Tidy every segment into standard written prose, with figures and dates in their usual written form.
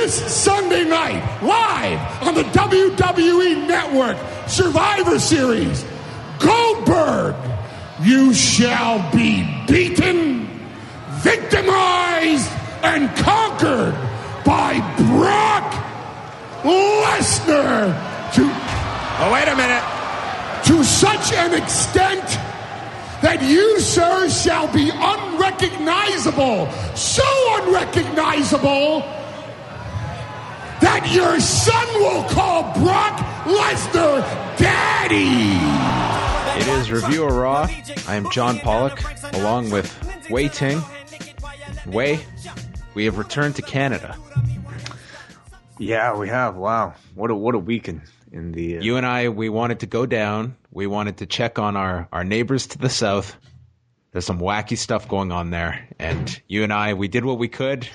this Sunday night, live on the WWE Network, Survivor Series, Goldberg, you shall be beaten, victimized, and conquered by Brock Lesnar Oh, wait a minute. to such an extent that you, sir, shall be unrecognizable. So unrecognizable that your son will call Brock Lesnar Daddy. It is Review of Raw. I am John Pollock, along with Wai Ting. Wai, we have returned to Canada. Yeah, we have. Wow. What a weekend in the... You and I, we wanted to go down. We wanted to check on our neighbors to the south. There's some wacky stuff going on there. And you and I, we did what we could.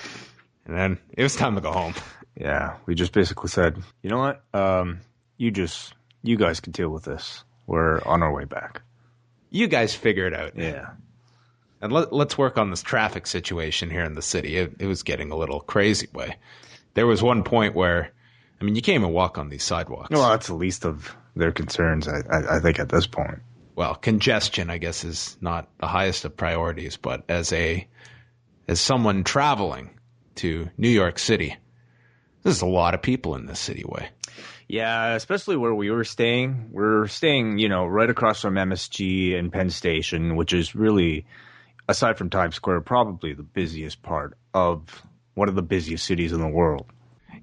And then it was time to go home. Yeah, we just basically said, you know what? You guys can deal with this. We're on our way back. You guys figure it out. Yeah. And let's work on this traffic situation here in the city. It was getting a little crazy, Wai. There was one point where, I mean, you can't even walk on these sidewalks. Well, that's the least of their concerns, I think, at this point. Well, congestion, I guess, is not the highest of priorities, but as someone traveling to New York City, there's a lot of people in this city, Wai. Yeah, especially where we were staying. We're staying, right across from MSG and Penn Station, which is really, aside from Times Square, probably the busiest part of one of the busiest cities in the world.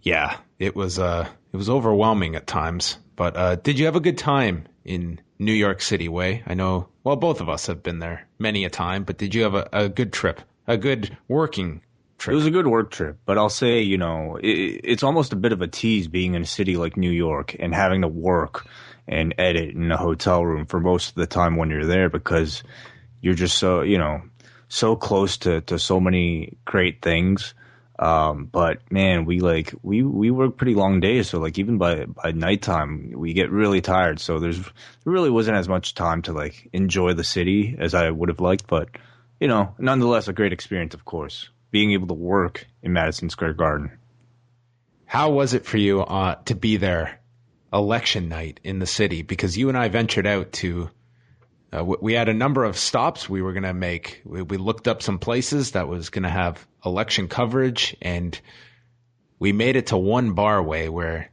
Yeah, it was overwhelming at times. But did you have a good time in New York City, Wai? I know, well, both of us have been there many a time, but did you have a good trip, a good working trip? It was a good work trip, but I'll say, it's almost a bit of a tease being in a city like New York and having to work and edit in a hotel room for most of the time when you're there, because you're just so close to so many great things. But man, we work pretty long days. So even by nighttime, we get really tired. So there really wasn't as much time to enjoy the city as I would have liked. But, nonetheless, a great experience, of course, being able to work in Madison Square Garden. How was it for you to be there election night in the city? Because you and I ventured out to, we had a number of stops we were going to make. We looked up some places that was going to have election coverage, and we made it to one bar, Wai, where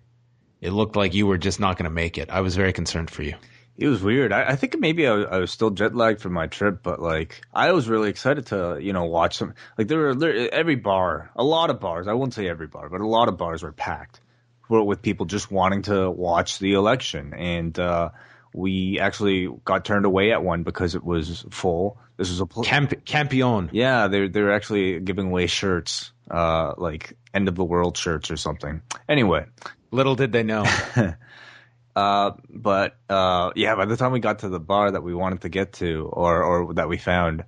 it looked like you were just not going to make it. I was very concerned for you. It was weird. I think maybe I was still jet lagged from my trip, but I was really excited to watch some. Every bar, a lot of bars. I wouldn't say every bar, but a lot of bars were packed with people just wanting to watch the election, and we actually got turned away at one because it was full. This was a Campione. Yeah, they're actually giving away shirts, end of the world shirts or something. Anyway, little did they know. By the time we got to the bar that we wanted to get to, or that we found,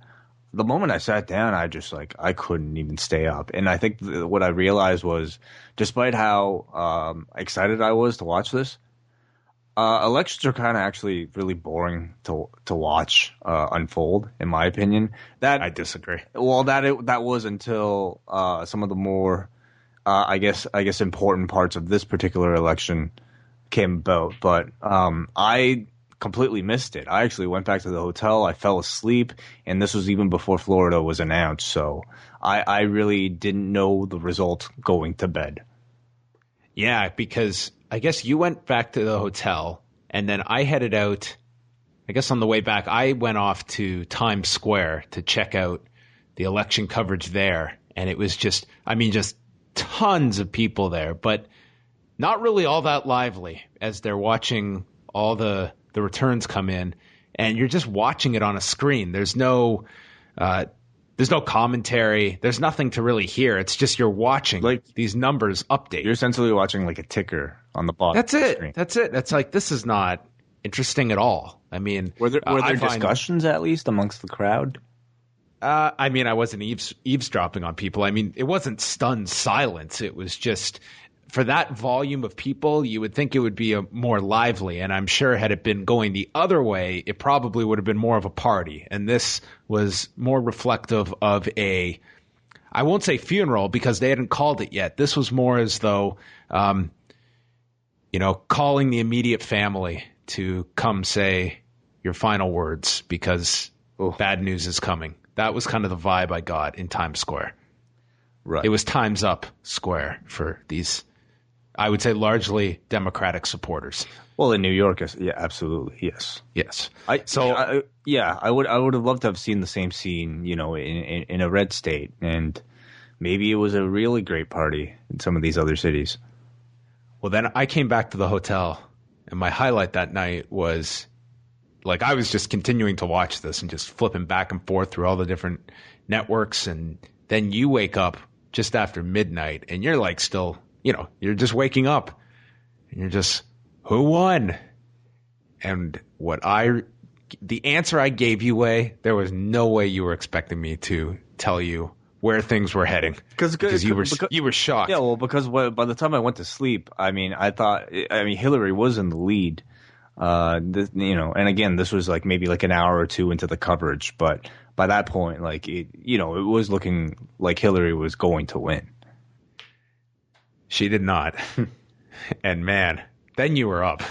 the moment I sat down, I just I couldn't even stay up. And I think what I realized was, despite how excited I was to watch this, elections are kind of actually really boring to watch unfold, in my opinion. That I disagree. Well, that was until some of the more, I guess important parts of this particular election came about. But I completely missed it. I actually went back to the hotel. I fell asleep, and this was even before Florida was announced. So I really didn't know the result going to bed. Yeah, because I guess you went back to the hotel, and then I headed out. I guess on the way back, I went off to Times Square to check out the election coverage there. And it was just tons of people there, but not really all that lively as they're watching all the returns come in. And you're just watching it on a screen. There's no commentary. There's nothing to really hear. It's just you're watching these numbers update. You're essentially watching a ticker on the bottom. That's it. Screen. That's it. That's this is not interesting at all. I mean, were there discussions at least amongst the crowd? I wasn't eavesdropping on people. It wasn't stunned silence. It was just, for that volume of people, you would think it would be more lively. And I'm sure had it been going the other way, it probably would have been more of a party. And this was more reflective of I won't say funeral because they hadn't called it yet. This was more as though, calling the immediate family to come say your final words because bad news is coming. That was kind of the vibe I got in Times Square. Right. It was Time's Up Square for these, I would say, largely Democratic supporters. Well, in New York, yeah, absolutely, yes. Yes. I would have loved to have seen the same scene, in a red state, and maybe it was a really great party in some of these other cities. Well, then I came back to the hotel, and my highlight that night was, like, I was just continuing to watch this and just flipping back and forth through all the different networks, and then you wake up just after midnight, and you're like still, you're just waking up, and you're just, who won? And the answer I gave you, Wai, there was no way you were expecting me to tell you where things were heading because you were shocked. Yeah, well, because by the time I went to sleep, I thought Hillary was in the lead, and again, this was like maybe like an hour or two into the coverage, but by that point, like it was looking like Hillary was going to win. She did not, and man, then you were up,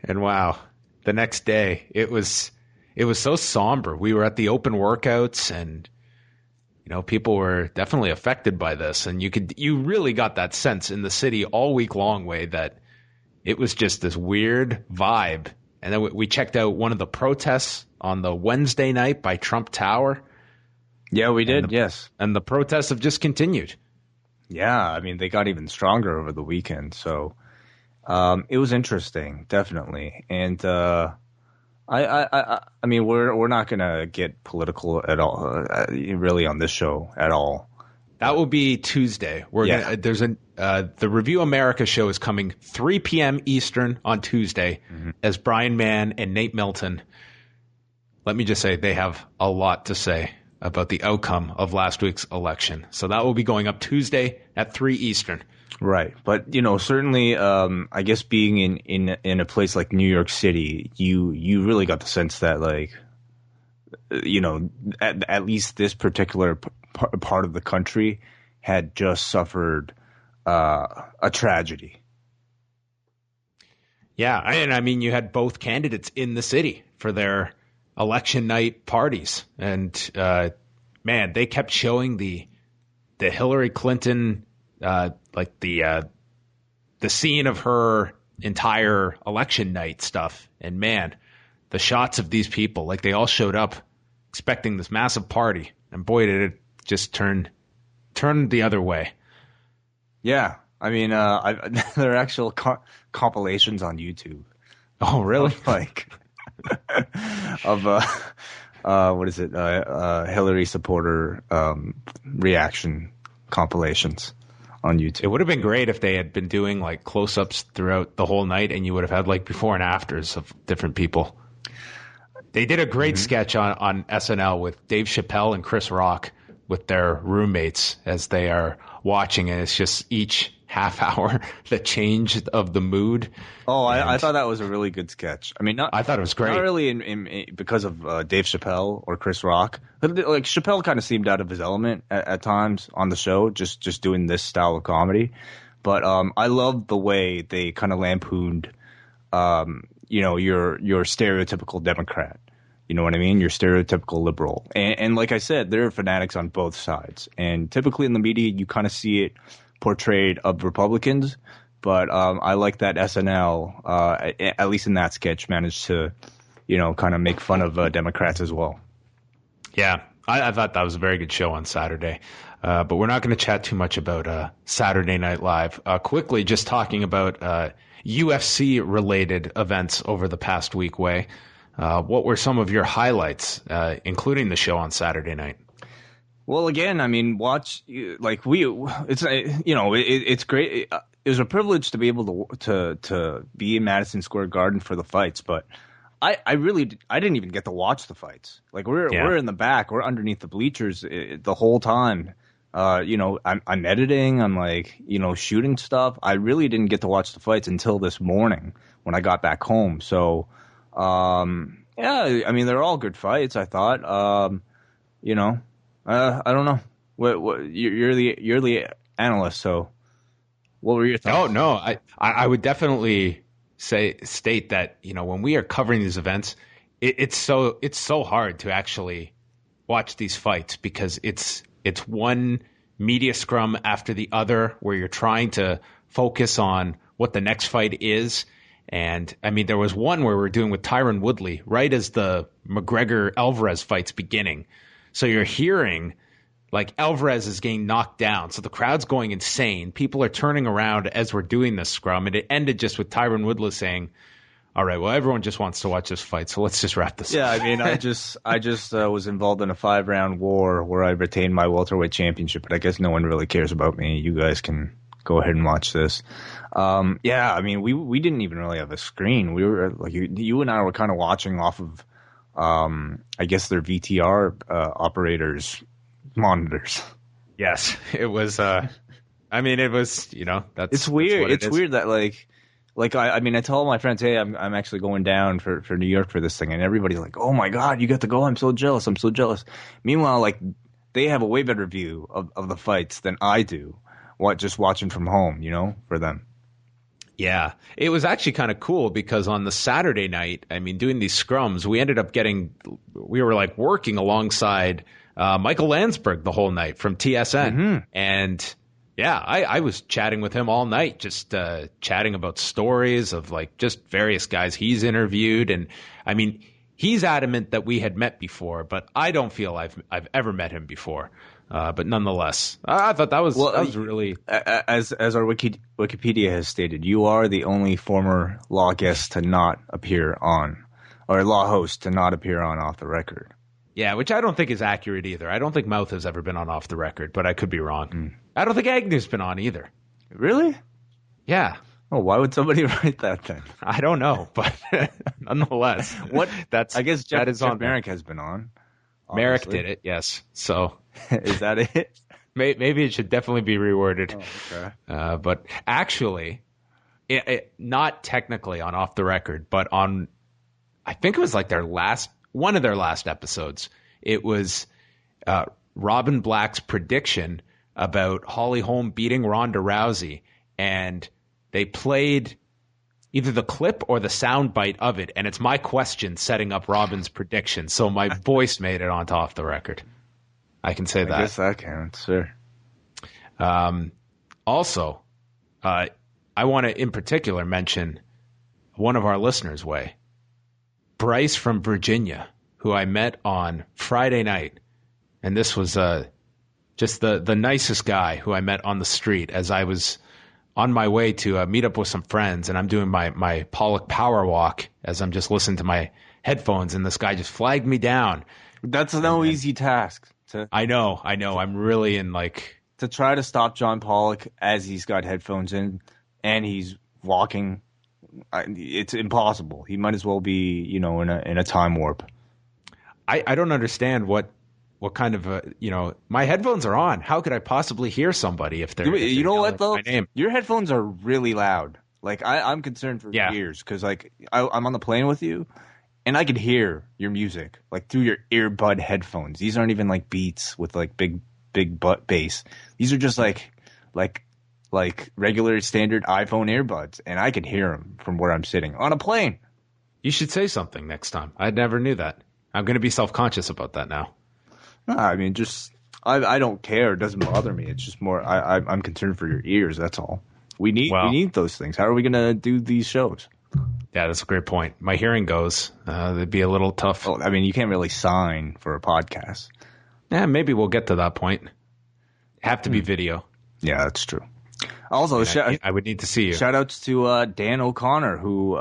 and wow, the next day it was so somber. We were at the open workouts, and people were definitely affected by this, and you really got that sense in the city all week long, Wai, that it was just this weird vibe. And then we checked out one of the protests on the Wednesday night by Trump Tower. Yeah, we did. Yes, and the protests have just continued. Yeah, they got even stronger over the weekend. So it was interesting, definitely. And we're not gonna get political at all, really, on this show at all. That will be Tuesday. The Review America show is coming 3 p.m. Eastern on Tuesday as Brian Mann and Nate Milton. Let me just say they have a lot to say about the outcome of last week's election. So that will be going up Tuesday at 3 Eastern. Right. But, certainly, I guess being in a place like New York City, you really got the sense that, like, at least this particular part of the country had just suffered a tragedy. Yeah. And you had both candidates in the city for their election night parties. And, man, they kept showing the Hillary Clinton, the scene of her entire election night stuff. And man, the shots of these people, like they all showed up expecting this massive party. And boy, did it just turn the other way. Yeah. There are actual compilations on YouTube. Oh, really? What is it? Hillary supporter reaction compilations on YouTube. It would have been great if they had been doing like close-ups throughout the whole night, and you would have had like before and afters of different people. They did a great sketch on SNL with Dave Chappelle and Chris Rock with their roommates as they are watching, and it's just each half hour the change of the mood. Oh, I thought that was a really good sketch. I thought it was great. Not really because of Dave Chappelle or Chris Rock. Like Chappelle kind of seemed out of his element at times on the show, just doing this style of comedy. But I loved the way they kind of lampooned, your stereotypical Democrat. You know what I mean? Your stereotypical liberal. And like I said, there are fanatics on both sides. And typically in the media, you kind of see it portrayed of Republicans. But I like that SNL, at least in that sketch, managed to, kind of make fun of Democrats as well. Yeah, I thought that was a very good show on Saturday. But we're not going to chat too much about Saturday Night Live. Quickly, just talking about UFC-related events over the past week, Wai. What were some of your highlights, including the show on Saturday night? Well, again, watch it's great. It was a privilege to be able to be in Madison Square Garden for the fights, but I didn't even get to watch the fights. Like we're in the back, we're underneath the bleachers the whole time. I'm editing, I'm shooting stuff. I really didn't get to watch the fights until this morning when I got back home. So. They're all good fights, I thought. I don't know. What you're the analyst, so what were your thoughts? Oh no, I would definitely state that, you know, when we are covering these events, it's so hard to actually watch these fights because it's one media scrum after the other where you're trying to focus on what the next fight is. And I mean, there was one where we're doing with Tyron Woodley right as the McGregor Alvarez fight's beginning. So you're hearing like Alvarez is getting knocked down. So the crowd's going insane. People are turning around as we're doing this scrum. And it ended just with Tyron Woodley saying, all right, well, everyone just wants to watch this fight, so let's just wrap this up. Yeah, I mean, I just was involved in a 5-round war where I retained my welterweight championship, but I guess no one really cares about me. You guys can go ahead and watch this. Yeah, I mean, we didn't even really have a screen. We were like you and I were kind of watching off of, I guess their VTR operators monitors. Yes, it was. I mean, it was. You know, it's weird. It's weird that like I mean, I tell my friends, hey, I'm actually going down for New York for this thing, and everybody's like, oh my god, you got to go! I'm so jealous. Meanwhile, like they have a way better view of the fights than I do. Just watching from home, you know, for them. Yeah, it was actually kind of cool because on the Saturday night, I mean, doing these scrums, we were like working alongside Michael Landsberg the whole night from TSN, mm-hmm. and. Yeah, I was chatting with him all night, just chatting about stories of like just various guys he's interviewed. And I mean, he's adamant that we had met before, but I don't feel I've ever met him before. But nonetheless, I thought that was really... As our Wikipedia has stated, you are the only former law guest to not appear on, or law host to not appear on Off the Record. Yeah, which I don't think is accurate either. I don't think Mouth has ever been on Off the Record, but I could be wrong. I don't think Agnew's been on either. Really? Yeah. Oh, why would somebody write that then? I don't know, but nonetheless, I guess Jeff on Merrick has been on. Obviously. Merrick did it, yes. So is that it? Maybe it should definitely be reworded. Oh, okay. But actually, not technically on Off the Record, but on, I think it was like one of their last episodes. It was Robin Black's prediction about Holly Holm beating Ronda Rousey, and they played either the clip or the sound bite of it, and it's my question setting up Robin's prediction. So my voice made it onto Off the Record. I can say that. I guess that counts, sure. Also, I want to in particular mention one of our listeners, Way. Bryce from Virginia, who I met on Friday night. And this was just the nicest guy who I met on the street as I was on my way to meet up with some friends. And I'm doing my Pollock power walk as I'm just listening to my headphones. And this guy just flagged me down. That's no easy task. I know. I'm really in to try to stop John Pollock as he's got headphones in and he's walking. It's impossible. He might as well be, you know, in a time warp. I don't understand what kind of my headphones are on. How could I possibly hear somebody if they're you know what though? My name? Your headphones are really loud. Like I'm concerned for your ears because like I'm on the plane with you, and I could hear your music like through your earbud headphones. These aren't even like Beats with like big butt bass. These are just like regular standard iPhone earbuds, and I could hear them from where I'm sitting on a plane. You should say something next time. I never knew that. I'm going to be self-conscious about that now. No, I mean, I don't care. It doesn't bother me. It's just more I'm concerned for your ears. That's all. We need those things. How are we going to do these shows? Yeah, that's a great point. My hearing goes. It'd be a little tough. Oh, I mean, you can't really sign for a podcast. Yeah, maybe we'll get to that point. Have to be video. Yeah, that's true. Also, I would need to see you. Shout outs to Dan O'Connor, who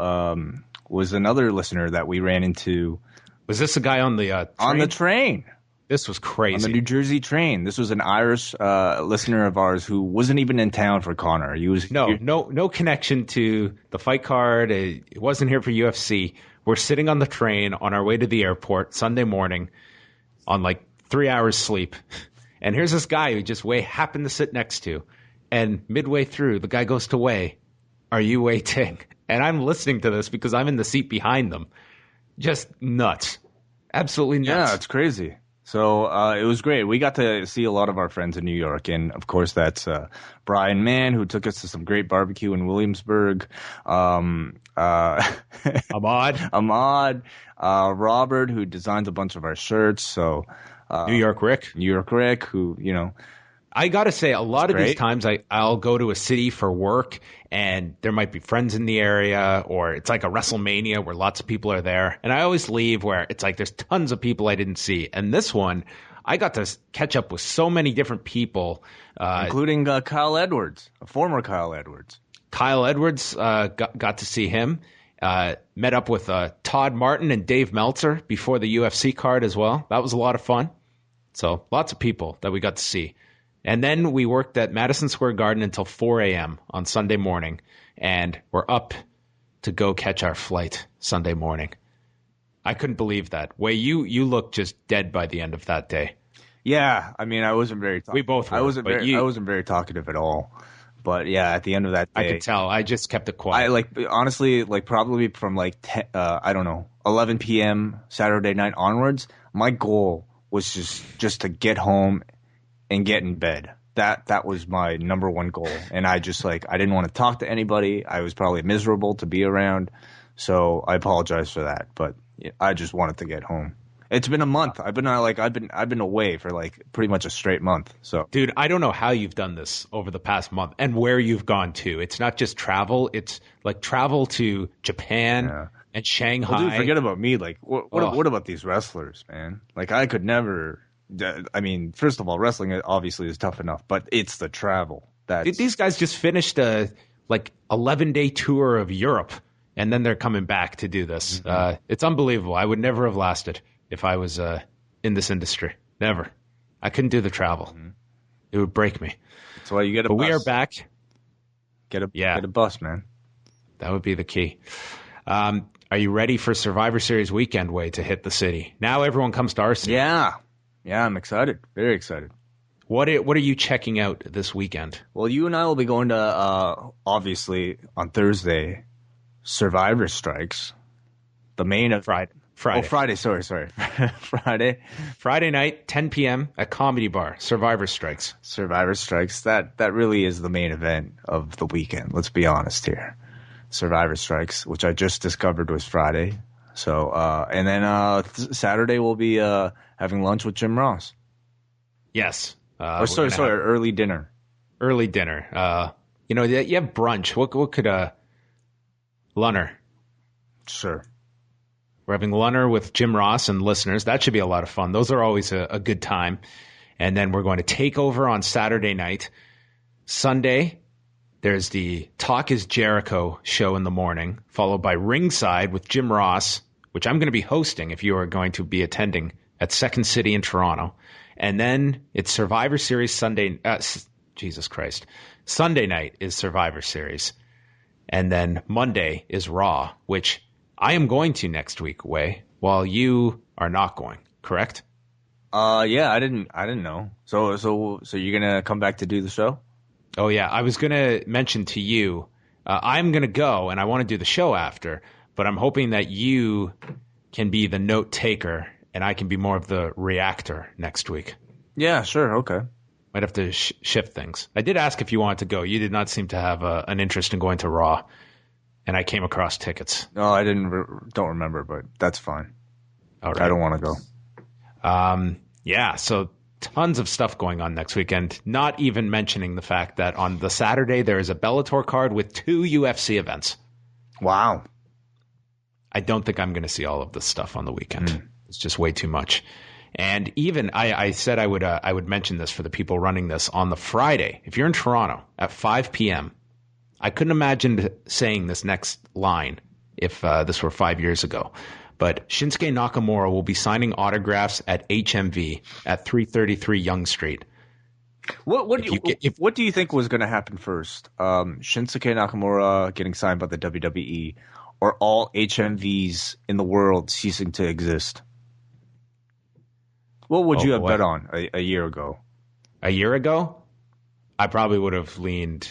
was another listener that we ran into. Was this a guy on the train? On the train? This was crazy. On the New Jersey train. This was an Irish listener of ours who wasn't even in town for Connor. He was no connection to the fight card. It wasn't here for UFC. We're sitting on the train on our way to the airport Sunday morning on like 3 hours sleep. And here's this guy who just Wai happened to sit next to. And midway through, the guy goes to Wai, "Are you Wai Ting?" And I'm listening to this because I'm in the seat behind them. Just nuts. Absolutely nuts. Yeah, it's crazy. So it was great. We got to see a lot of our friends in New York. And, of course, that's Bryan Mann, who took us to some great barbecue in Williamsburg. Ahmad. Robert, who designs a bunch of our shirts. So New York Rick, who, you know. I got to say, a lot of these times I'll go to a city for work and there might be friends in the area, or it's like a WrestleMania where lots of people are there. And I always leave where it's like there's tons of people I didn't see. And this one, I got to catch up with so many different people. Including Kyle Edwards, a former Kyle Edwards. Kyle Edwards, got to see him. Met up with Todd Martin and Dave Meltzer before the UFC card as well. That was a lot of fun. So lots of people that we got to see. And then we worked at Madison Square Garden until 4 a.m. on Sunday morning, and we're up to go catch our flight Sunday morning. I couldn't believe that. Wai, you looked just dead by the end of that day. Yeah, I mean, I wasn't very. We both were. I wasn't very talkative at all. But yeah, at the end of that day, I could tell. I just kept it quiet. Honestly, probably from 11 p.m. Saturday night onwards, my goal was just to get home and get in bed. That was my number one goal. And I just I didn't want to talk to anybody. I was probably miserable to be around. So I apologize for that. But I just wanted to get home. It's been a month. I've been away for pretty much a straight month. So, dude, I don't know how you've done this over the past month and where you've gone to. It's not just travel. It's travel to Japan and Shanghai. Well, dude, forget about me. What about these wrestlers, man? I could never. I mean, first of all, wrestling obviously is tough enough, but it's the travel. These guys just finished a 11-day tour of Europe, and then they're coming back to do this. Mm-hmm. It's unbelievable. I would never have lasted if I was in this industry. Never. I couldn't do the travel. Mm-hmm. It would break me. That's why you get a bus. We are back. Get a bus, man. That would be the key. Are you ready for Survivor Series weekend, Wai, to hit the city? Now everyone comes to our city. Yeah, I'm excited. Very excited. What are you checking out this weekend? Well, you and I will be going to, obviously, on Thursday, Survivor Strikes. The main of Friday. Oh, Friday. Sorry. Friday night, 10 p.m. at Comedy Bar. Survivor Strikes. Survivor Strikes. That really is the main event of the weekend. Let's be honest here. Survivor Strikes, which I just discovered was Friday. So, and then Saturday we'll be having lunch with Jim Ross. Yes. Early dinner. Early dinner. You have brunch. What could Lunner? Sure. We're having Lunner with Jim Ross and listeners. That should be a lot of fun. Those are always a good time. And then we're going to take over on Saturday night. Sunday, there's the Talk is Jericho show in the morning, followed by Ringside with Jim Ross, which I'm going to be hosting if you are going to be attending at Second City in Toronto. And then it's Survivor Series Sunday. Jesus Christ. Sunday night is Survivor Series. And then Monday is Raw, which I am going to next week, Wai, while you are not going, correct? Yeah, I didn't know. So you're going to come back to do the show? Oh, yeah. I was going to mention to you, I'm going to go and I want to do the show after, but I'm hoping that you can be the note taker and I can be more of the reactor next week. Yeah, sure. Okay. Might have to shift things. I did ask if you wanted to go. You did not seem to have an interest in going to Raw, and I came across tickets. No, I don't remember, but that's fine. All right. I don't want to go. Yeah, so tons of stuff going on next weekend, not even mentioning the fact that on the Saturday there is a Bellator card with 2 UFC events. Wow. I don't think I'm going to see all of this stuff on the weekend. It's just way too much. And even I said I would mention this for the people running this on the Friday. If you're in Toronto at 5 p.m., I couldn't imagine saying this next line if this were 5 years ago. But Shinsuke Nakamura will be signing autographs at HMV at 333 Yonge Street. What do you think was going to happen first? Shinsuke Nakamura getting signed by the WWE, or all HMVs in the world ceasing to exist? What would you have bet on a year ago? A year ago, I probably would have leaned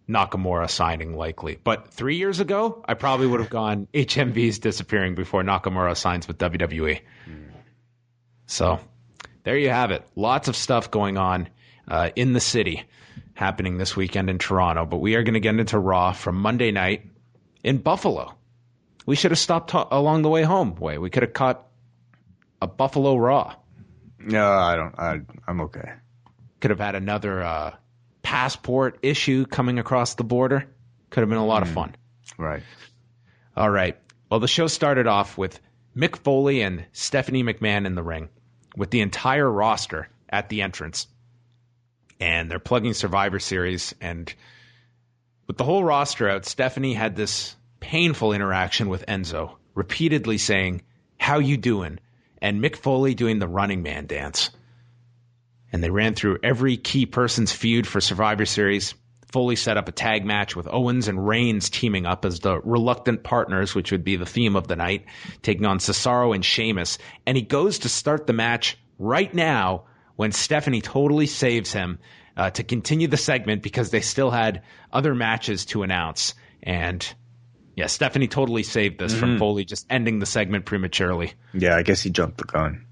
Nakamura signing likely. But 3 years ago, I probably would have gone HMVs disappearing before Nakamura signs with WWE. So there you have it. Lots of stuff going on in the city happening this weekend in Toronto. But we are going to get into Raw from Monday night in Buffalo. We should have stopped along the way home. We could have caught a Buffalo Raw. No, I'm okay. Could have had another passport issue coming across the border. Could have been a lot of fun. Right. All right. Well, the show started off with Mick Foley and Stephanie McMahon in the ring with the entire roster at the entrance. And they're plugging Survivor Series. And with the whole roster out, Stephanie had this painful interaction with Enzo, repeatedly saying, "How you doing?" and Mick Foley doing the Running Man dance. And they ran through every key person's feud for Survivor Series. Foley set up a tag match with Owens and Reigns teaming up as the reluctant partners, which would be the theme of the night, taking on Cesaro and Sheamus. And he goes to start the match right now when Stephanie totally saves him to continue the segment because they still had other matches to announce. And yeah, Stephanie totally saved this from Foley just ending the segment prematurely. Yeah, I guess he jumped the gun.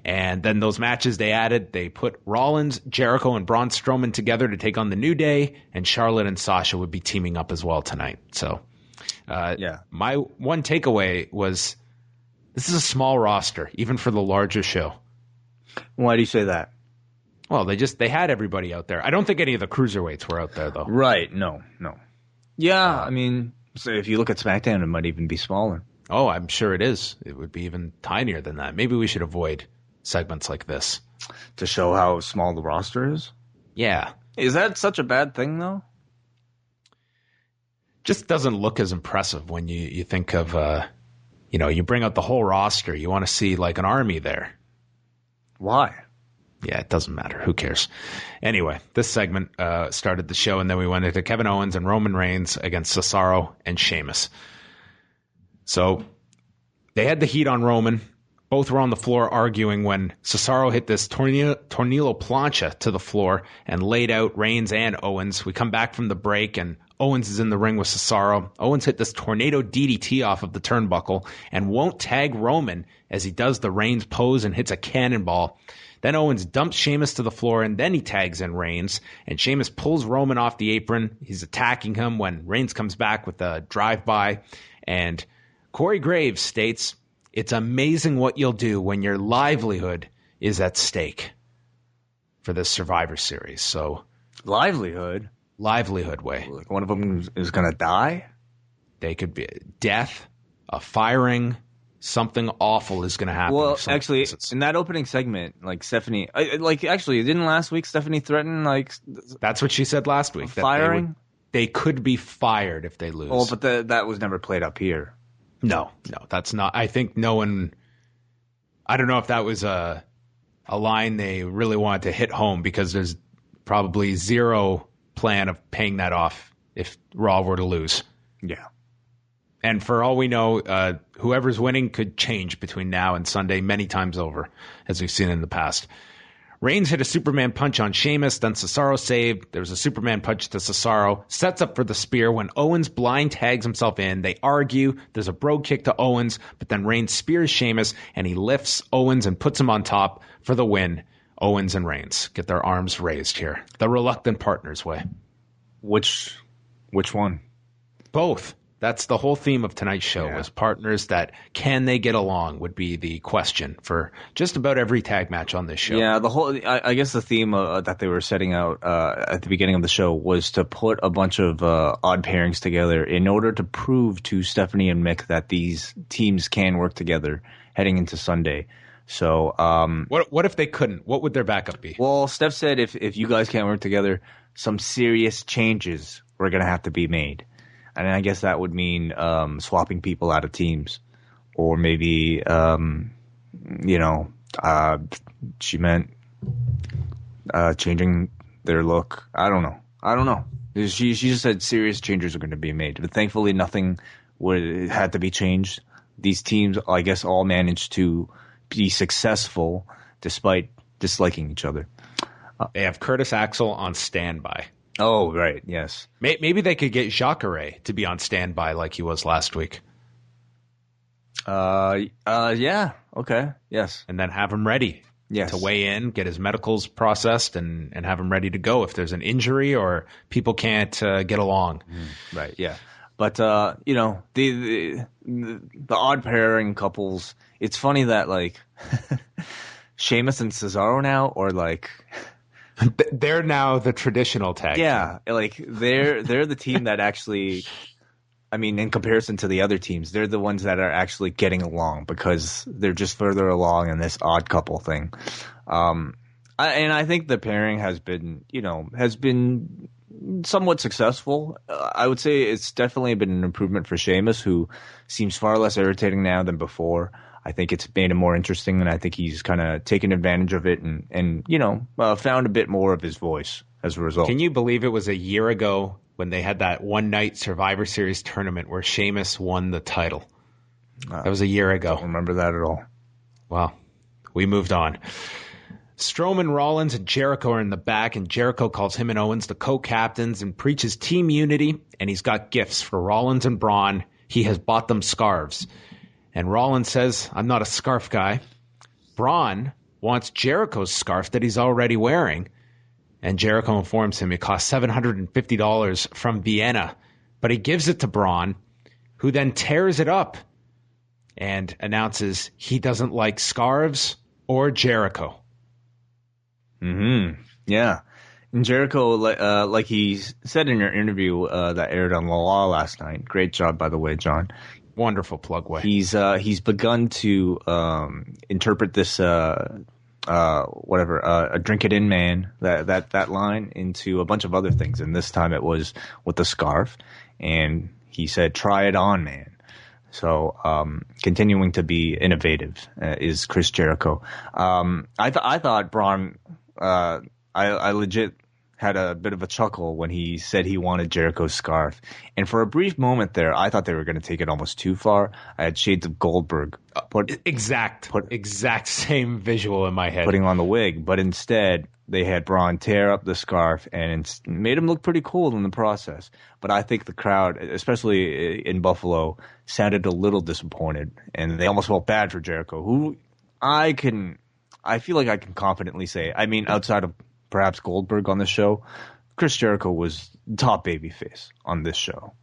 And then those matches they put Rollins, Jericho, and Braun Strowman together to take on the New Day, and Charlotte and Sasha would be teaming up as well tonight. So, my one takeaway was this is a small roster, even for the larger show. Why do you say that? Well, they had everybody out there. I don't think any of the cruiserweights were out there, though. Right. No. Yeah, I mean, so if you look at SmackDown, it might even be smaller. Oh, I'm sure it is. It would be even tinier than that. Maybe we should avoid segments like this. To show how small the roster is? Yeah. Is that such a bad thing, though? Just doesn't look as impressive when you think of, you bring out the whole roster. You want to see like an army there. Why? Yeah, it doesn't matter. Who cares? Anyway, this segment started the show, and then we went into Kevin Owens and Roman Reigns against Cesaro and Sheamus. So they had the heat on Roman. Both were on the floor arguing when Cesaro hit this tornillo plancha to the floor and laid out Reigns and Owens. We come back from the break, and Owens is in the ring with Cesaro. Owens hit this tornado DDT off of the turnbuckle and won't tag Roman as he does the Reigns pose and hits a cannonball. Then Owens dumps Sheamus to the floor, and then he tags in Reigns, and Sheamus pulls Roman off the apron. He's attacking him when Reigns comes back with a drive-by, and Corey Graves states, "It's amazing what you'll do when your livelihood is at stake for this Survivor Series." So, livelihood, Wai. Like one of them is going to die? They could be death, a firing, something awful is going to happen. Well, actually, in that opening segment, like Stephanie, didn't last week Stephanie threaten, like... That's what she said last week. Firing? They could be fired if they lose. Oh, but that was never played up here. No, that's not. I think no one. I don't know if that was a line they really wanted to hit home because there's probably zero plan of paying that off if Raw were to lose. Yeah. And for all we know, whoever's winning could change between now and Sunday many times over, as we've seen in the past. Reigns hit a Superman punch on Sheamus, then Cesaro saved. There was a Superman punch to Cesaro. Sets up for the spear when Owens blind tags himself in. They argue. There's a brogue kick to Owens, but then Reigns spears Sheamus, and he lifts Owens and puts him on top for the win. Owens and Reigns get their arms raised here. The reluctant partners way. Which one? Both. That's the whole theme of tonight's show was partners that can they get along would be the question for just about every tag match on this show. Yeah, I guess the theme that they were setting out at the beginning of the show was to put a bunch of odd pairings together in order to prove to Stephanie and Mick that these teams can work together heading into Sunday. So what if they couldn't? What would their backup be? Well, Steph said if you guys can't work together, some serious changes were going to have to be made. And I guess that would mean swapping people out of teams, or maybe she meant changing their look. I don't know. She just said serious changes are going to be made, but thankfully nothing had to be changed. These teams, I guess, all managed to be successful despite disliking each other. They have Curtis Axel on standby. Oh, right, yes. Maybe they could get Jacare to be on standby like he was last week. Yeah. Okay. Yes. And then have him ready Yes. to weigh in, get his medicals processed, and have him ready to go if there's an injury or people can't get along. Right. Yeah. But you know, the odd pairing couples. It's funny that like Sheamus and Cesaro now, or like They're now the traditional tag team. yeah, like they're the team that actually. I mean, in comparison to the other teams, they're the ones that are actually getting along because they're just further along in this odd couple thing. I think the pairing has been somewhat successful. I would say it's definitely been an improvement for Sheamus, who seems far less irritating now than before. I think it's made him more interesting, and I think he's kind of taken advantage of it and found a bit more of his voice as a result. Can you believe it was a year ago when they had that one-night Survivor Series tournament where Sheamus won the title? That was a year ago. Don't remember that at all. Well, we moved on. Strowman, Rollins, and Jericho are in the back, and Jericho calls him and Owens the co-captains and preaches team unity, and he's got gifts for Rollins and Braun. He has bought them scarves. And Rollins says, I'm not a scarf guy. Braun wants Jericho's scarf that he's already wearing. And Jericho informs him it costs $750 from Vienna. But he gives it to Braun, who then tears it up and announces he doesn't like scarves or Jericho. Yeah. And Jericho, like he said in your interview that aired on La La last night, great job, by the way, John. Wonderful plug, Way. He's begun to interpret this a drink it in man, that line, into a bunch of other things, and this time it was with the scarf, and he said try it on, man. So continuing to be innovative is Chris Jericho. I thought Braun, I legit had a bit of a chuckle when he said he wanted Jericho's scarf. And for a brief moment there, I thought they were going to take it almost too far. I had shades of Goldberg. Exact same visual in my head. Putting on the wig. But instead, they had Braun tear up the scarf and made him look pretty cool in the process. But I think the crowd, especially in Buffalo, sounded a little disappointed. And they almost felt bad for Jericho, who I feel like I can confidently say, I mean, outside of perhaps Goldberg on this show, Chris Jericho was top babyface on this show.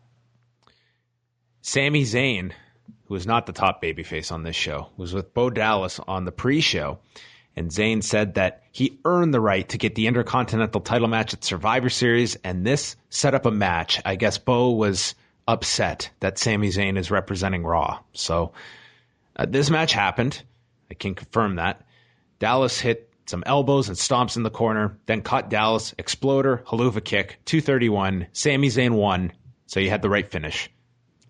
Sami Zayn, who was not the top babyface on this show, was with Bo Dallas on the pre-show, and Zayn said that he earned the right to get the Intercontinental title match at Survivor Series, and this set up a match. I guess Bo was upset that Sami Zayn is representing Raw. So this match happened. I can confirm that. Dallas hit some elbows and stomps in the corner, then caught Dallas, exploder, haluva kick, 231. Sami Zayn won, so you had the right finish.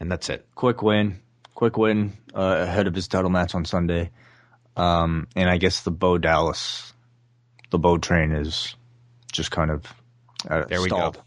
And that's it. Quick win ahead of his title match on Sunday. And I guess the Bo train is just kind of there we stalled. go.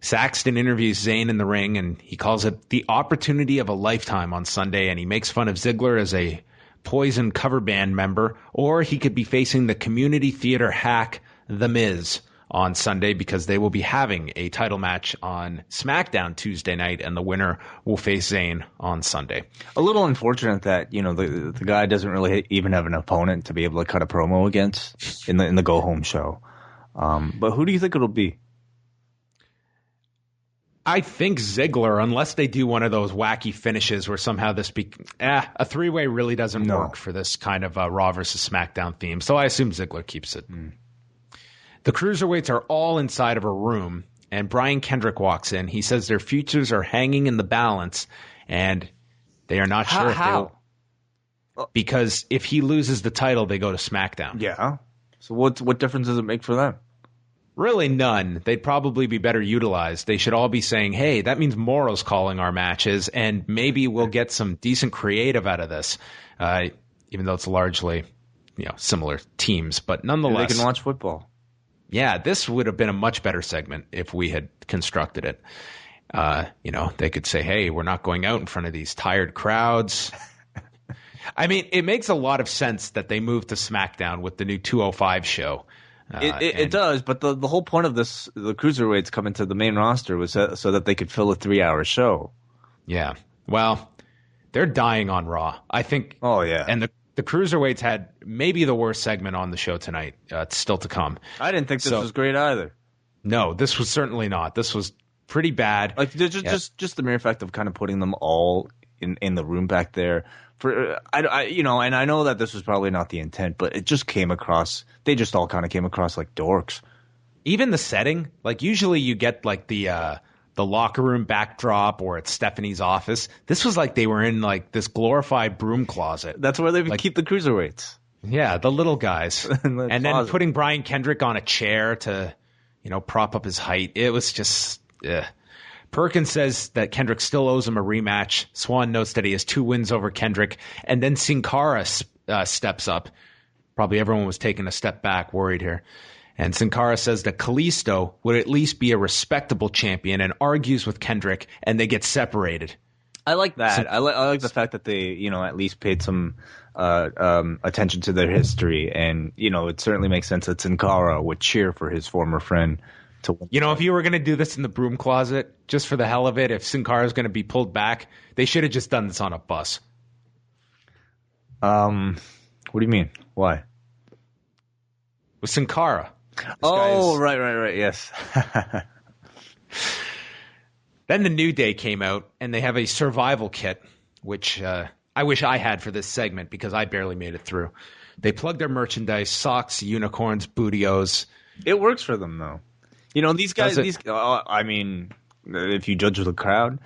Saxton interviews Zayn in the ring, and he calls it the opportunity of a lifetime on Sunday, and he makes fun of Ziggler as a Poison cover band member, or he could be facing the community theater hack The Miz on Sunday, because they will be having a title match on Smackdown Tuesday night, and the winner will face Zayn on Sunday. A little unfortunate that the guy doesn't really even have an opponent to be able to cut a promo against in the go home show. But who do you think it'll be? I think Ziggler, unless they do one of those wacky finishes where somehow a three-way really doesn't work for this kind of Raw versus SmackDown theme. So I assume Ziggler keeps it. The Cruiserweights are all inside of a room, and Bryan Kendrick walks in. He says their futures are hanging in the balance, and they are not sure if they will. Because if he loses the title, they go to SmackDown. Yeah. So what difference does it make for them? Really none. They'd probably be better utilized. They should all be saying, hey, that means Moro's calling our matches, and maybe we'll get some decent creative out of this, even though it's largely similar teams. But nonetheless, they can watch football. Yeah, this would have been a much better segment if we had constructed it. They could say, hey, we're not going out in front of these tired crowds. I mean, it makes a lot of sense that they moved to SmackDown with the new 205 show. It does, but the whole point of this, the Cruiserweights coming to the main roster, was so that they could fill a 3-hour show. Yeah. Well, they're dying on Raw. I think. Oh, yeah. And the Cruiserweights had maybe the worst segment on the show tonight. It's still to come. I didn't think this was great either. No, this was certainly not. This was pretty bad. Like just the mere fact of kind of putting them all in the room back there. And I know that this was probably not the intent, but it just came across. They just all kind of came across like dorks. Even the setting, like usually you get like the locker room backdrop or at Stephanie's office. This was like they were in like this glorified broom closet. That's where they would keep the cruiserweights. Yeah, the little guys. And then putting Brian Kendrick on a chair to, prop up his height. It was just, Perkins says that Kendrick still owes him a rematch. Swan notes that he has 2 wins over Kendrick. And then Sin Cara steps up. Probably everyone was taking a step back, worried here. And Sin Cara says that Kalisto would at least be a respectable champion and argues with Kendrick, and they get separated. I like that. I like the fact that they, at least paid some attention to their history. And, it certainly makes sense that Sin Cara would cheer for his former friend to win. If you were going to do this in the broom closet, just for the hell of it, if Sin Cara is going to be pulled back, they should have just done this on a bus. What do you mean? Why? With Sin Cara. Right. Yes. Then the New Day came out, and they have a survival kit, which I wish I had for this segment because I barely made it through. They plug their merchandise, socks, unicorns, bootios. It works for them, though. These guys, if you judge the crowd,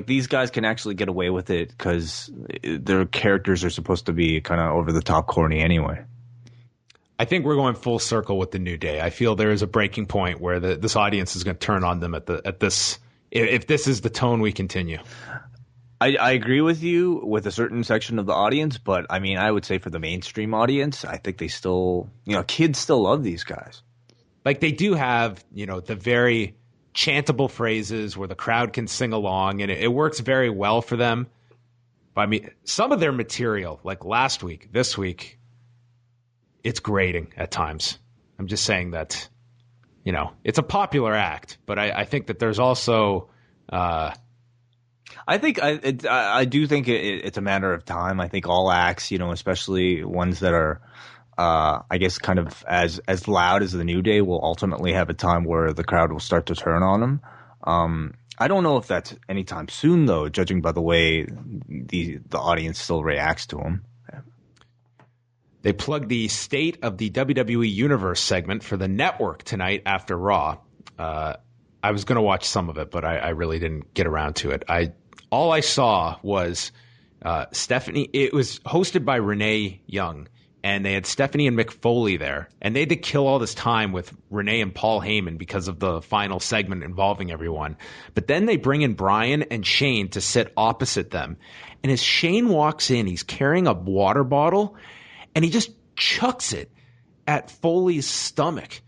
these guys can actually get away with it because their characters are supposed to be kind of over-the-top corny anyway. I think we're going full circle with the New Day. I feel there is a breaking point where this audience is going to turn on them at this. If this is the tone we continue. I agree with you with a certain section of the audience, but I would say for the mainstream audience, I think they still, kids still love these guys. Like they do have, the very chantable phrases where the crowd can sing along, and it works very well for them. But some of their material, like last week, this week, it's grating at times. I'm just saying that, it's a popular act, but I think that there's also. I do think it's a matter of time. I think all acts, especially ones that are, I guess, kind of as loud as the New Day, will ultimately have a time where the crowd will start to turn on them. I don't know if that's anytime soon, though, judging by the way the audience still reacts to them. They plugged the State of the WWE Universe segment for the network tonight after Raw. I was going to watch some of it, but I really didn't get around to it. All I saw was Stephanie. It was hosted by Renee Young, and they had Stephanie and Mick Foley there. And they had to kill all this time with Renee and Paul Heyman because of the final segment involving everyone. But then they bring in Bryan and Shane to sit opposite them. And as Shane walks in, he's carrying a water bottle, and he just chucks it at Foley's stomach.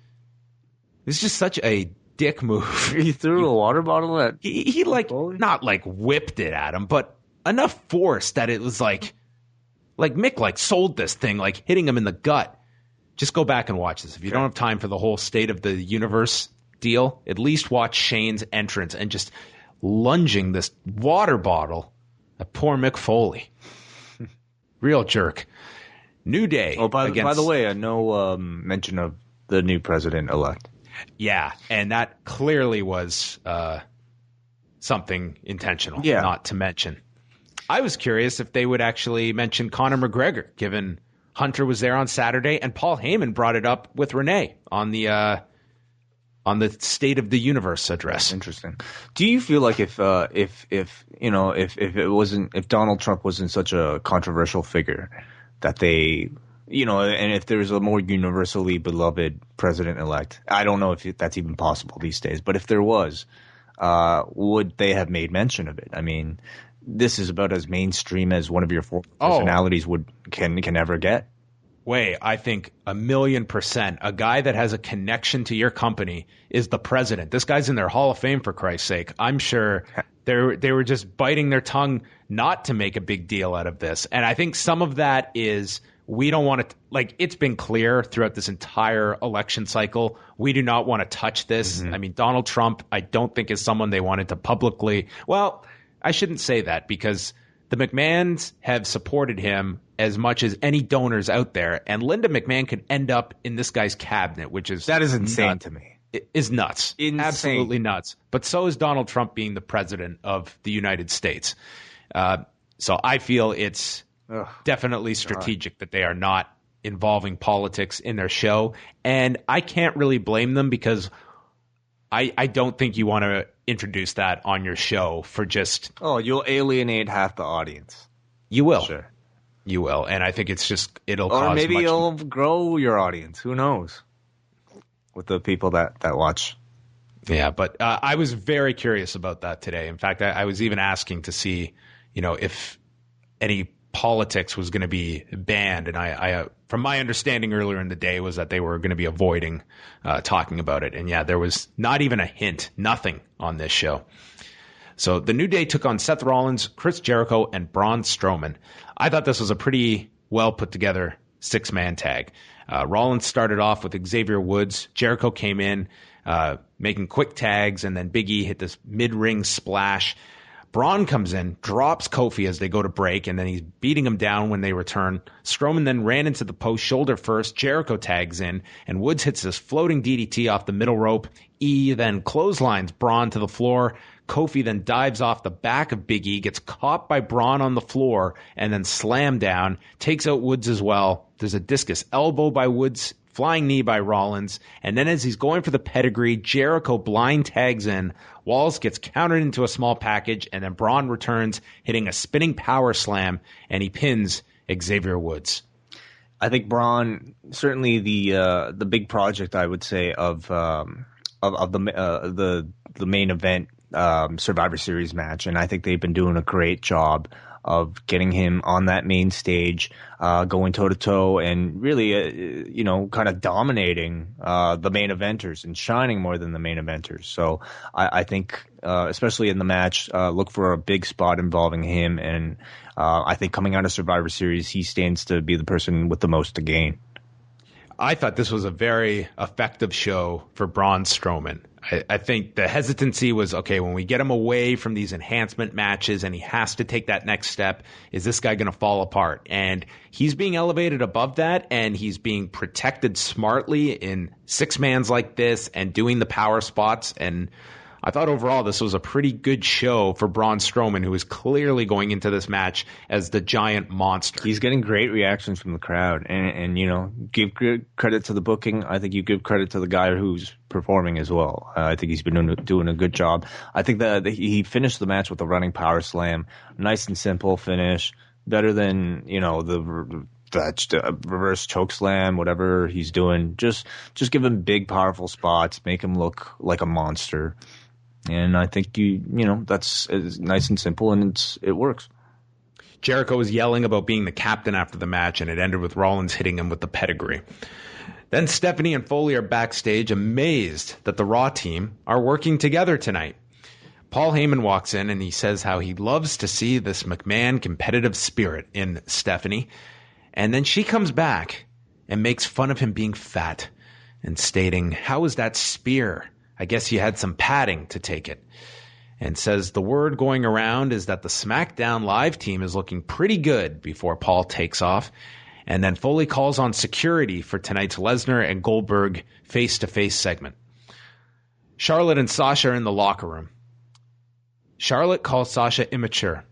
It's just such a dick move. He threw a water bottle at he not like whipped it at him, but enough force that it was like Mick sold this thing, like hitting him in the gut. Just go back and watch this. If you don't have time for the whole State of the Universe deal, at least watch Shane's entrance and just lunging this water bottle at poor Mick Foley. Real jerk. New Day. Oh, by the way, no mention of the new president-elect. Yeah, and that clearly was something intentional, not to mention. I was curious if they would actually mention Conor McGregor, given Hunter was there on Saturday, and Paul Heyman brought it up with Renee on the State of the Universe address. That's interesting. Do you feel like if Donald Trump wasn't such a controversial figure, that they, and if there's a more universally beloved president-elect, I don't know if that's even possible these days, but if there was, would they have made mention of it? This is about as mainstream as one of your four personalities can ever get. I think 1,000,000%. A guy that has a connection to your company is the president. This guy's in their Hall of Fame, for Christ's sake. I'm sure they were just biting their tongue not to make a big deal out of this. And I think some of that is we don't want to it's been clear throughout this entire election cycle. We do not want to touch this. Mm-hmm. Donald Trump, I don't think is someone they wanted to publicly. Well, I shouldn't say that because the McMahons have supported him as much as any donors out there, and Linda McMahon could end up in this guy's cabinet, that is insane to me. It is nuts. Insane. Absolutely nuts. But so is Donald Trump being the president of the United States. So I feel it's definitely strategic that they are not involving politics in their show. And I can't really blame them, because I don't think you want to introduce that on your show for just... Oh, you'll alienate half the audience. You will. Sure. You will. And I think it's just, it'll or cause maybe you'll grow your audience. Who knows? With the people that watch. Yeah, but I was very curious about that today. In fact, I was even asking to see, if any politics was going to be banned. And I from my understanding earlier in the day was that they were going to be avoiding talking about it. And yeah, there was not even a hint, nothing on this show. So the New Day took on Seth Rollins, Chris Jericho, and Braun Strowman. I thought this was a pretty well put together 6-man tag. Rollins started off with Xavier Woods. Jericho came in making quick tags, and then Big E hit this mid-ring splash. Braun comes in, drops Kofi as they go to break, and then he's beating him down when they return. Strowman then ran into the post shoulder first. Jericho tags in, and Woods hits this floating DDT off the middle rope. E then clotheslines Braun to the floor. Kofi then dives off the back of Big E, gets caught by Braun on the floor, and then slammed down, takes out Woods as well. There's a discus elbow by Woods, flying knee by Rollins, and then as he's going for the pedigree, Jericho blind tags in. Walls gets countered into a small package, and then Braun returns, hitting a spinning power slam, and he pins Xavier Woods. I think Braun, certainly the big project, I would say, of the main event Survivor Series match, and I think they've been doing a great job of getting him on that main stage, going toe to toe, and really, kind of dominating the main eventers and shining more than the main eventers. So I think, especially in the match, look for a big spot involving him, and I think coming out of Survivor Series, he stands to be the person with the most to gain. I thought this was a very effective show for Braun Strowman. I think the hesitancy was, okay, when we get him away from these enhancement matches and he has to take that next step, is this guy going to fall apart? And he's being elevated above that, and he's being protected smartly in 6-mans like this and doing the power spots. And I thought overall this was a pretty good show for Braun Strowman, who is clearly going into this match as the giant monster. He's getting great reactions from the crowd, and give credit to the booking. I think you give credit to the guy who's performing as well. I think he's been doing a good job. I think that he finished the match with a running power slam, nice and simple finish, better than that reverse choke slam, whatever he's doing. Just give him big, powerful spots, make him look like a monster. And I think that's nice and simple, and it works. Jericho was yelling about being the captain after the match, and it ended with Rollins hitting him with the pedigree. Then Stephanie and Foley are backstage, amazed that the Raw team are working together tonight. Paul Heyman walks in, and he says how he loves to see this McMahon competitive spirit in Stephanie. And then she comes back and makes fun of him being fat and stating, "How is that spear? I guess you had some padding to take it." And says the word going around is that the Smackdown live team is looking pretty good before Paul takes off. And then Foley calls on security for tonight's Lesnar and Goldberg face-to-face segment. Charlotte and Sasha are in the locker room. Charlotte calls Sasha immature.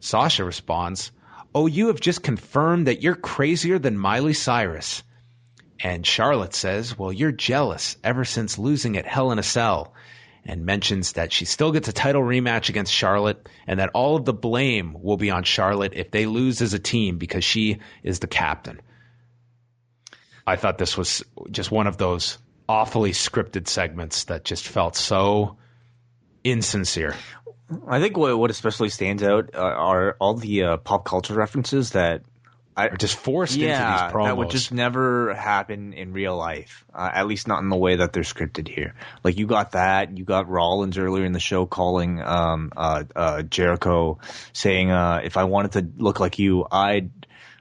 Sasha responds, "Oh, you have just confirmed that you're crazier than Miley Cyrus." And Charlotte says, "Well, you're jealous ever since losing at Hell in a Cell," and mentions that she still gets a title rematch against Charlotte, and that all of the blame will be on Charlotte if they lose as a team because she is the captain. I thought this was just one of those awfully scripted segments that just felt so insincere. I think what especially stands out are all the pop culture references that are just forced into these promos. That would just never happen in real life, at least not in the way that they're scripted here. Like, you got that. You got Rollins earlier in the show calling Jericho, saying, if I wanted to look like you, I'd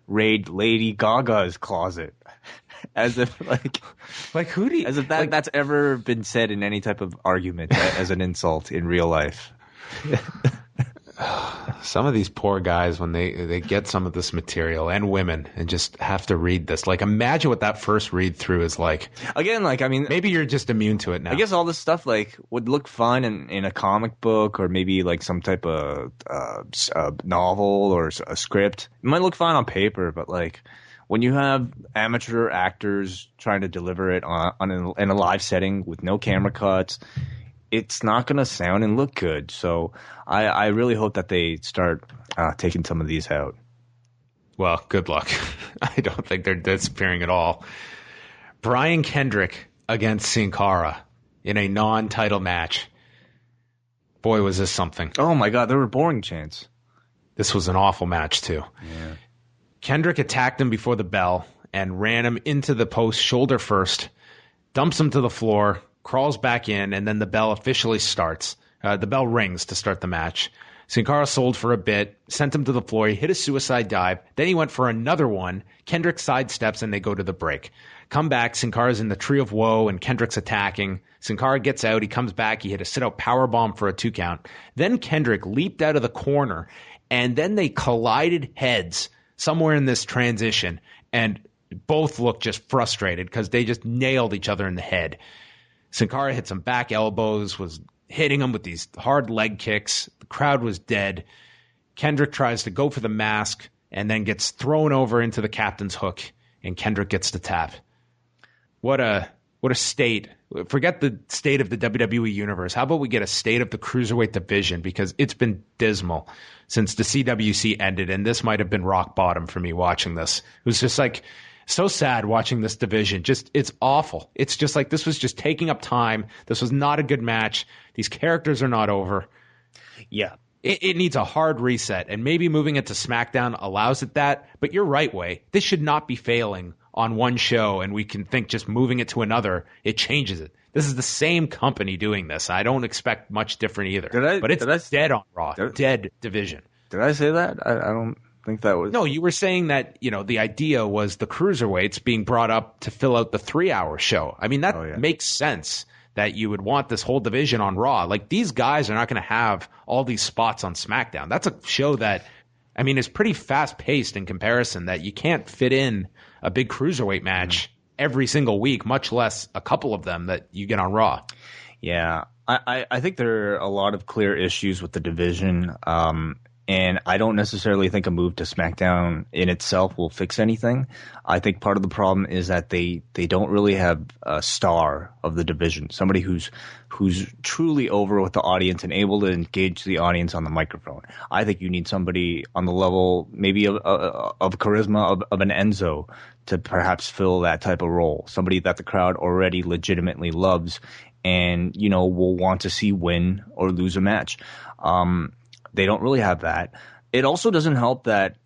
raid Lady Gaga's closet. As if who do you, as if that's ever been said in any type of argument as an insult in real life. some of these poor guys, when they get some of this material, and women, and just have to read this. Like, imagine what that first read through is like. Again, like, I mean, maybe you're just immune to it now. I guess all this stuff like would look fun in a comic book, or maybe like some type of novel or a script. It might look fine on paper, but like when you have amateur actors trying to deliver it in a live setting with no camera cuts, it's not going to sound and look good. So I really hope that they start taking some of these out. Well, good luck. I don't think they're disappearing at all. Bryan Kendrick against Sin Cara in a non-title match. Boy, was this something. Oh, my God. There were boring chants. This was an awful match, too. Yeah. Kendrick attacked him before the bell and ran him into the post shoulder first, dumps him to the floor, crawls back in, and then the bell officially starts. The bell rings to start the match. Sin Cara sold for a bit, sent him to the floor. He hit a suicide dive. Then he went for another one. Kendrick sidesteps, and they go to the break. Come back. Sin Cara's in the Tree of Woe, and Kendrick's attacking. Sin Cara gets out. He comes back. He hit a sit-out powerbomb for a 2 count. Then Kendrick leaped out of the corner, and then they collided heads somewhere in this transition, and both looked just frustrated because they just nailed each other in the head. Sin Cara hit some back elbows, was hitting him with these hard leg kicks. The crowd was dead. Kendrick tries to go for the mask and then gets thrown over into the captain's hook, and Kendrick gets the tap. What a state. Forget the state of the WWE universe. How about we get a state of the Cruiserweight division? Because it's been dismal since the CWC ended, and this might have been rock bottom for me watching this. It was just like so sad watching this division. Just, it's awful. It's just like this was just taking up time. This was not a good match. These characters are not over. Yeah. It needs a hard reset, and maybe moving it to SmackDown allows it that. But you're right, Wai. This should not be failing on one show, and we can think just moving it to another, it changes it. This is the same company doing this. I don't expect much different either. But it's dead on Raw. Dead division. Did I say that? I don't think that was. No, you were saying that, the idea was the Cruiserweights being brought up to fill out the 3-hour show. I mean, that makes sense that you would want this whole division on Raw. Like, these guys are not going to have all these spots on SmackDown. That's a show that, I mean, is pretty fast-paced in comparison, that you can't fit in a big Cruiserweight match every single week, much less a couple of them that you get on Raw. Yeah, I think there are a lot of clear issues with the division, and I don't necessarily think a move to SmackDown in itself will fix anything. I think part of the problem is that they don't really have a star of the division, somebody who's truly over with the audience and able to engage the audience on the microphone. I think you need somebody on the level maybe of charisma of an Enzo to perhaps fill that type of role, somebody that the crowd already legitimately loves and, will want to see win or lose a match. They don't really have that. It also doesn't help that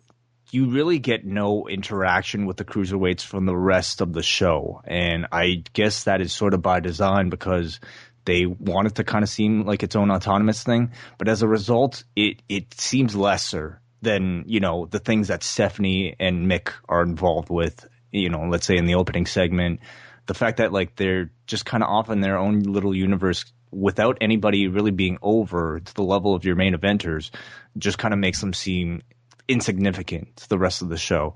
you really get no interaction with the Cruiserweights from the rest of the show. And I guess that is sort of by design because they want it to kind of seem like its own autonomous thing. But as a result, it seems lesser than, the things that Stephanie and Mick are involved with, let's say in the opening segment. The fact that like they're just kind of off in their own little universe without anybody really being over to the level of your main eventers just kind of makes them seem insignificant to the rest of the show.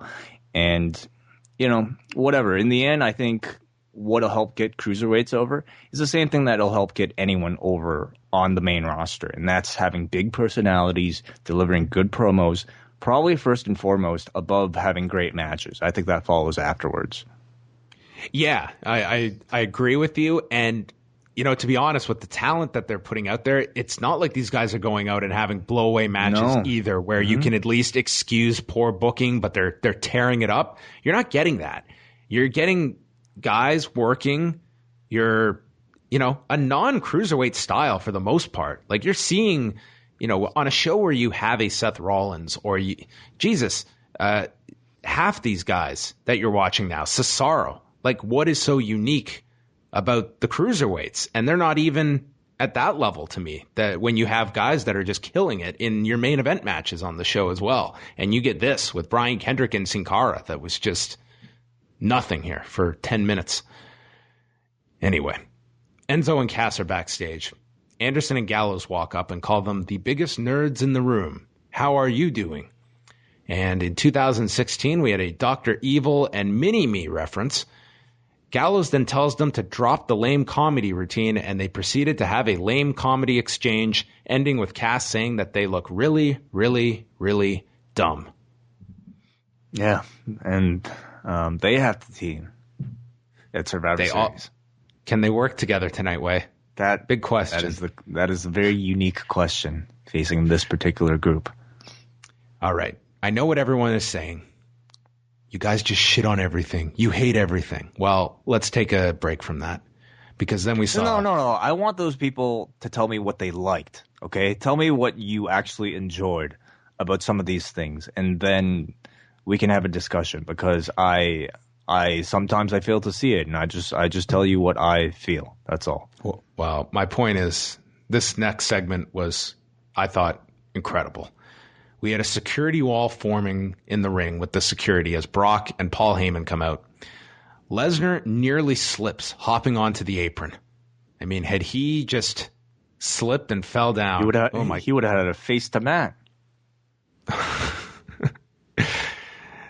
And, whatever. In the end, I think what'll help get Cruiserweights over is the same thing that'll help get anyone over on the main roster. And that's having big personalities, delivering good promos, probably first and foremost above having great matches. I think that follows afterwards. Yeah, I agree with you. And to be honest, with the talent that they're putting out there, it's not like these guys are going out and having blowaway matches either, where you can at least excuse poor booking, but they're tearing it up. You're not getting that. You're getting guys working your, a non-cruiserweight style for the most part. Like you're seeing, on a show where you have a Seth Rollins or half these guys that you're watching now, Cesaro, like what is so unique about the Cruiserweights? And they're not even at that level to me, that when you have guys that are just killing it in your main event matches on the show as well. And you get this with Bryan Kendrick and Sin Cara that was just nothing here for 10 minutes. Anyway, Enzo and Cass are backstage. Anderson and Gallows walk up and call them the biggest nerds in the room. How are you doing? And in 2016, we had a Dr. Evil and Mini-Me reference. Gallows then tells them to drop the lame comedy routine, and they proceeded to have a lame comedy exchange, ending with Cass saying that they look really, really, really dumb. Yeah, and they have the team at Survivor Series. Can they work together tonight, Wai? That big question. That is a very unique question facing this particular group. All right. I know what everyone is saying. You guys just shit on everything. You hate everything. Well, let's take a break from that, because then we saw... No. I want those people to tell me what they liked, okay? Tell me what you actually enjoyed about some of these things, and then we can have a discussion, because I sometimes I fail to see it, and I just tell you what I feel. That's all. Well, my point is, this next segment was, I thought, incredible. We had a security wall forming in the ring with the security as Brock and Paul Heyman come out. Lesnar nearly slips, hopping onto the apron. I mean, had he just slipped and fell down, he would have had a face to mat.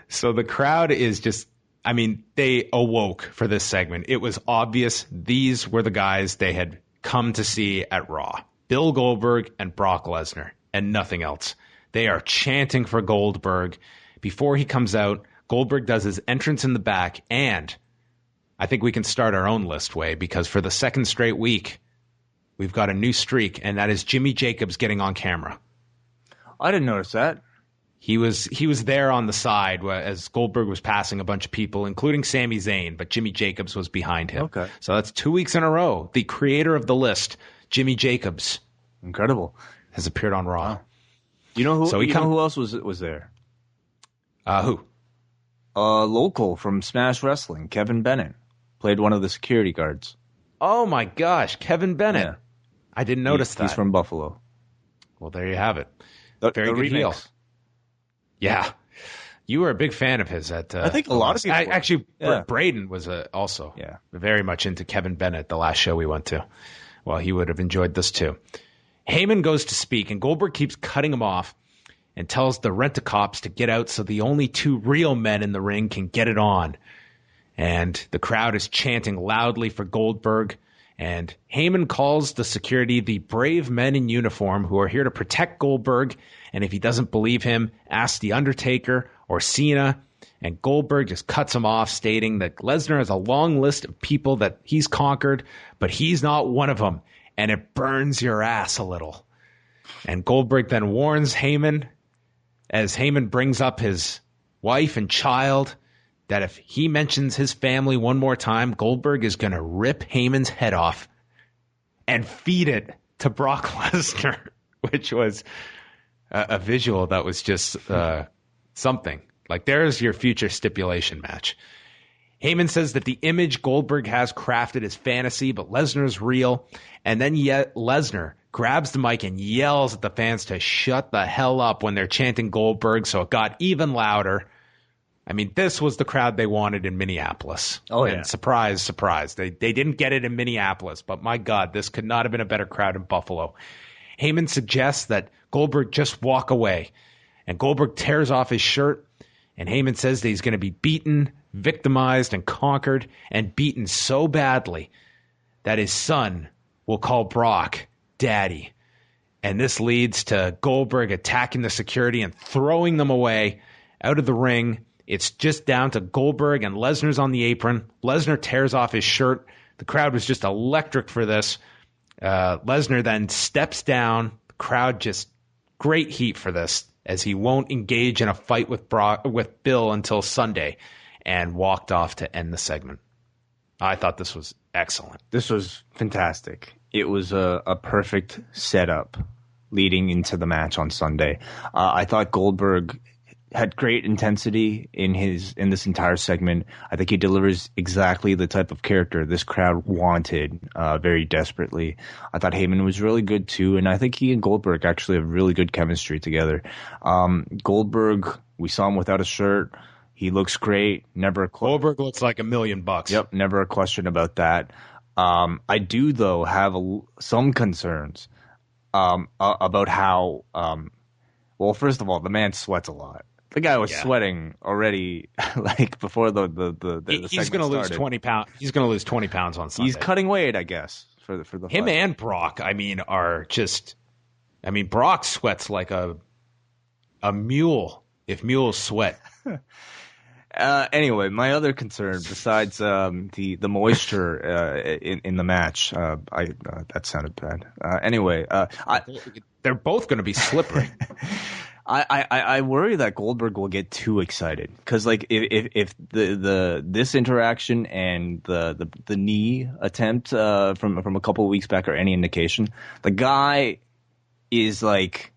So the crowd is just, I mean, they awoke for this segment. It was obvious these were the guys they had come to see at Raw. Bill Goldberg and Brock Lesnar, and nothing else. They are chanting for Goldberg. Before he comes out, Goldberg does his entrance in the back, and I think we can start our own list, Wai, because for the second straight week, we've got a new streak, and that is Jimmy Jacobs getting on camera. I didn't notice that. He was there on the side as Goldberg was passing a bunch of people, including Sami Zayn, but Jimmy Jacobs was behind him. Okay. So that's 2 weeks in a row. The creator of the list, Jimmy Jacobs. Incredible. Has appeared on Raw. Wow. You know who? Know who else was there? Who? Local from Smash Wrestling, Kevin Bennett, played one of the security guards. Oh my gosh, Kevin Bennett! Yeah. I didn't notice that. He's from Buffalo. Well, there you have it. Very good heel. Yeah, you were a big fan of his. I think a lot of people. Actually, Braden was also very much into Kevin Bennett. The last show we went to. Well, he would have enjoyed this too. Heyman goes to speak, and Goldberg keeps cutting him off and tells the rent-a-cops to get out so the only two real men in the ring can get it on. And the crowd is chanting loudly for Goldberg, and Heyman calls the security the brave men in uniform who are here to protect Goldberg, and if he doesn't believe him, ask The Undertaker or Cena. And Goldberg just cuts him off, stating that Lesnar has a long list of people that he's conquered, but he's not one of them. And it burns your ass a little. And Goldberg then warns Heyman, as Heyman brings up his wife and child, that if he mentions his family one more time, Goldberg is going to rip Heyman's head off and feed it to Brock Lesnar, which was a visual that was just something. Like, there's your future stipulation match. Heyman says that the image Goldberg has crafted is fantasy, but Lesnar's real. And then yet Lesnar grabs the mic and yells at the fans to shut the hell up when they're chanting Goldberg, so it got even louder. I mean, this was the crowd they wanted in Minneapolis. Oh, yeah. And surprise, surprise. They didn't get it in Minneapolis, but my God, this could not have been a better crowd in Buffalo. Heyman suggests that Goldberg just walk away. And Goldberg tears off his shirt, and Heyman says that he's going to be beaten, victimized, and conquered, and beaten so badly that his son will call Brock Daddy. And this leads to Goldberg attacking the security and throwing them away out of the ring. It's just down to Goldberg, and Lesnar's on the apron. Lesnar tears off his shirt. The crowd was just electric for this. Lesnar then steps down. The crowd just great heat for this, as he won't engage in a fight with Bill until Sunday, and walked off to end the segment. I thought this was excellent. This was fantastic. It was a perfect setup leading into the match on Sunday. I thought Goldberg had great intensity in this entire segment. I think he delivers exactly the type of character this crowd wanted very desperately. I thought Heyman was really good too, and I think he and Goldberg actually have really good chemistry together. Goldberg, we saw him without a shirt. He looks great. Goldberg looks like $1 million. Yep, never a question about that. I do, though, have some concerns about how, well, first of all, the man sweats a lot. The guy was sweating already, like before the he's going to lose 20 pounds. He's going to lose 20 pounds on Sunday. He's cutting weight, I guess, for the him fight. And Brock. I mean, Brock sweats like a mule. If mules sweat. Anyway, my other concern, besides the moisture in the match, that sounded bad. Anyway, they're both going to be slippery. I worry that Goldberg will get too excited because, like, if this interaction and the knee attempt from a couple of weeks back are any indication, the guy is like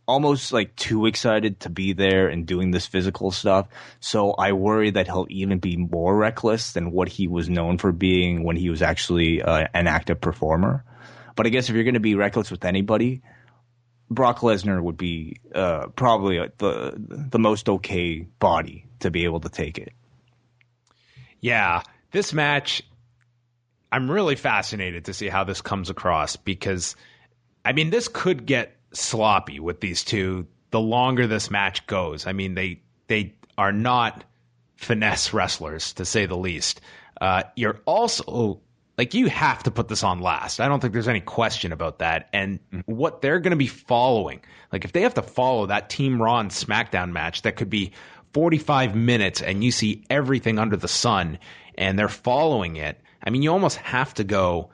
almost like too excited to be there and doing this physical stuff. So I worry that he'll even be more reckless than what he was known for being when he was actually an active performer. But I guess if you're going to be reckless with anybody, Brock Lesnar would be probably the most okay body to be able to take it. Yeah, this match, I'm really fascinated to see how this comes across because, I mean, this could get sloppy with these two the longer this match goes. I mean, they are not finesse wrestlers, to say the least. You're also, like, you have to put this on last. I don't think there's any question about that. And what they're going to be following, like if they have to follow that Team Raw and Smackdown match that could be 45 minutes and you see everything under the sun and they're following it, I mean, you almost have to go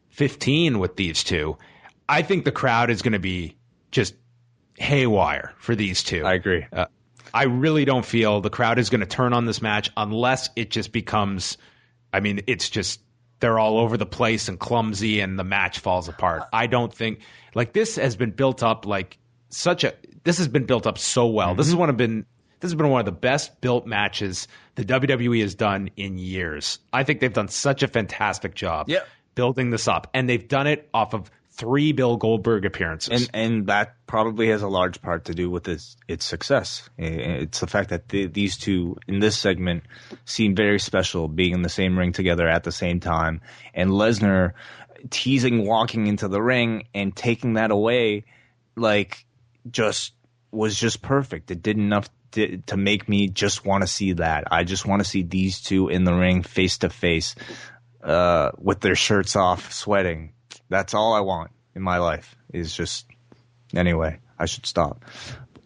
15 with these two. I think the crowd is going to be just haywire for these two. I agree. I really don't feel the crowd is going to turn on this match unless it just becomes, I mean, it's just, they're all over the place and clumsy and the match falls apart. I don't think, like, this has been built up this has been built up so well. Mm-hmm. This has been one of the best built matches the WWE has done in years. I think they've done such a fantastic job building this up, and they've done it off of 3 Bill Goldberg appearances. And that probably has a large part to do with its success. It's the fact that these two in this segment seem very special, being in the same ring together at the same time. And Lesnar teasing walking into the ring and taking that away, like, was just perfect. It did enough to make me just want to see that. I just want to see these two in the ring face to face with their shirts off, sweating. That's all I want in my life is just, anyway, I should stop.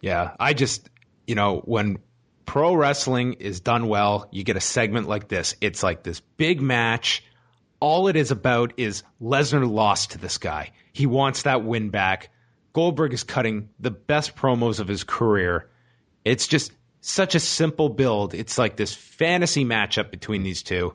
Yeah, I just, when pro wrestling is done well, you get a segment like this. It's like this big match. All it is about is Lesnar lost to this guy. He wants that win back. Goldberg is cutting the best promos of his career. It's just such a simple build. It's like this fantasy matchup between these two.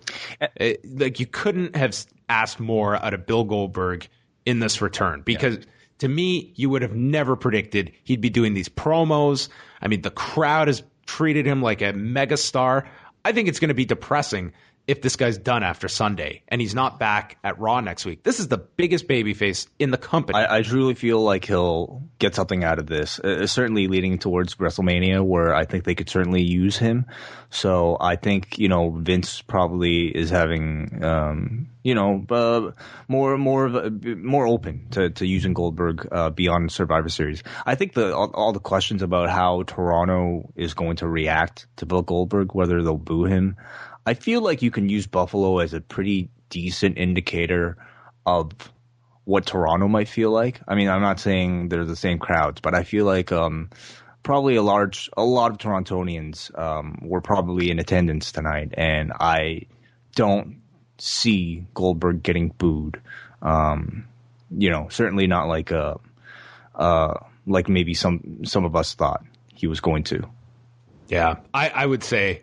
Like, you couldn't have asked more out of Bill Goldberg in this return because to me, you would have never predicted he'd be doing these promos. I mean, the crowd has treated him like a megastar. I think it's going to be depressing if this guy's done after Sunday and he's not back at Raw next week. This is the biggest babyface in the company. I truly feel like he'll get something out of this, certainly leading towards WrestleMania, where I think they could certainly use him. So I think, Vince probably is having, more open to using Goldberg beyond Survivor Series. I think all the questions about how Toronto is going to react to Bill Goldberg, whether they'll boo him, I feel like you can use Buffalo as a pretty decent indicator of what Toronto might feel like. I mean, I'm not saying they're the same crowds, but I feel like probably a lot of Torontonians were probably in attendance tonight, and I don't see Goldberg getting booed. Certainly not like maybe some of us thought he was going to. Yeah, I would say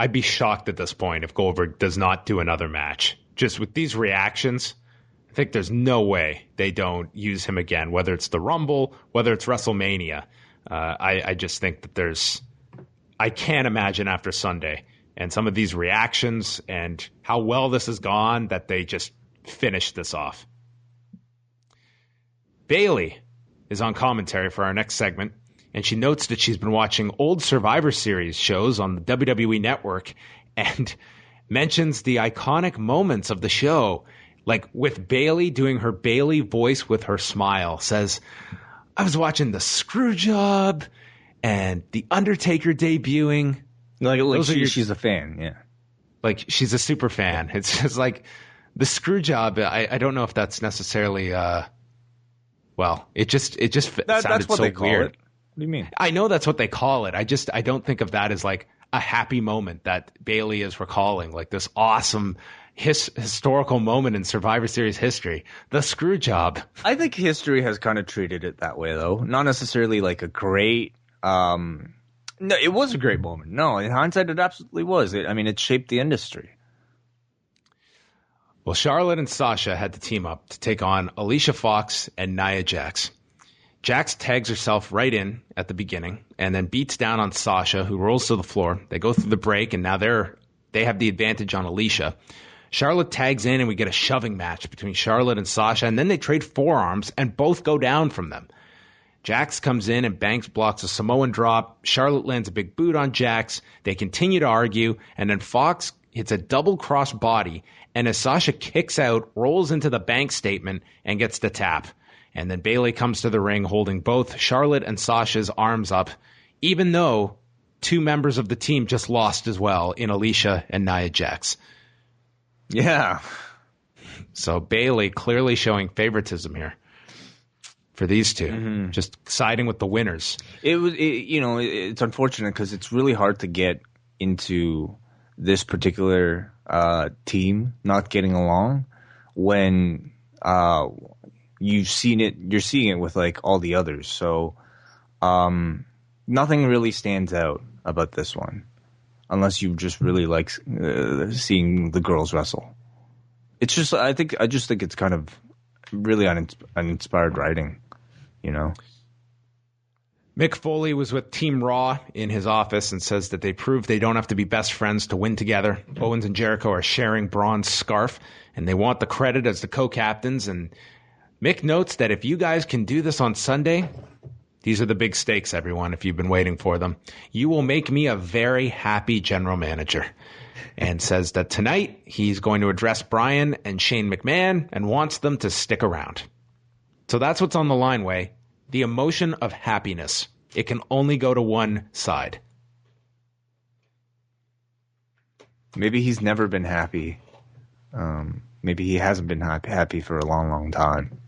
I'd be shocked at this point if Goldberg does not do another match. Just with these reactions, I think there's no way they don't use him again, whether it's the Rumble, whether it's WrestleMania. I just think that I can't imagine after Sunday and some of these reactions and how well this has gone that they just finish this off. Bayley is on commentary for our next segment, and she notes that she's been watching old Survivor Series shows on the WWE Network and mentions the iconic moments of the show, Like with Bayley doing her Bayley voice with her smile, says, I was watching the Screwjob and the Undertaker debuting. Like she's a fan, yeah. Like she's a super fan. It's just like the Screwjob. I don't know if that's necessarily. Well, it just sounded that's what so they call weird. it. What do you mean? I know that's what they call it. I don't think of that as like a happy moment that Bayley is recalling, like this awesome historical moment in Survivor Series history. The Screwjob. I think history has kind of treated it that way, though. Not necessarily like a great. No, it was a great moment. No, in hindsight, it absolutely was. It shaped the industry. Well, Charlotte and Sasha had to team up to take on Alicia Fox and Nia Jax. Jax tags herself right in at the beginning and then beats down on Sasha, who rolls to the floor. They go through the break, and now they have the advantage on Alicia. Charlotte tags in, and we get a shoving match between Charlotte and Sasha, and then they trade forearms, and both go down from them. Jax comes in, and Banks blocks a Samoan drop. Charlotte lands a big boot on Jax. They continue to argue, and then Fox hits a double cross body, and as Sasha kicks out, rolls into the Banks statement and gets the tap. And then Bayley comes to the ring holding both Charlotte and Sasha's arms up, even though two members of the team just lost as well in Alicia and Nia Jax. Yeah. So Bayley clearly showing favoritism here for these two, just siding with the winners. It's unfortunate because it's really hard to get into this particular team not getting along when you're seeing it with like all the others. So nothing really stands out about this one unless you just really like seeing the girls wrestle. It's just I just think it's kind of really uninspired writing, you know. Mick Foley was with Team Raw in his office and says that they proved they don't have to be best friends to win together. Owens and Jericho are sharing Braun's scarf, and they want the credit as the co-captains. And Mick notes that if you guys can do this on Sunday, these are the big stakes, everyone, if you've been waiting for them, you will make me a very happy general manager. And says that tonight he's going to address Bryan and Shane McMahon and wants them to stick around. So that's what's on the line, Way. The emotion of happiness. It can only go to one side. Maybe he's never been happy. Maybe he hasn't been happy for a long, long time.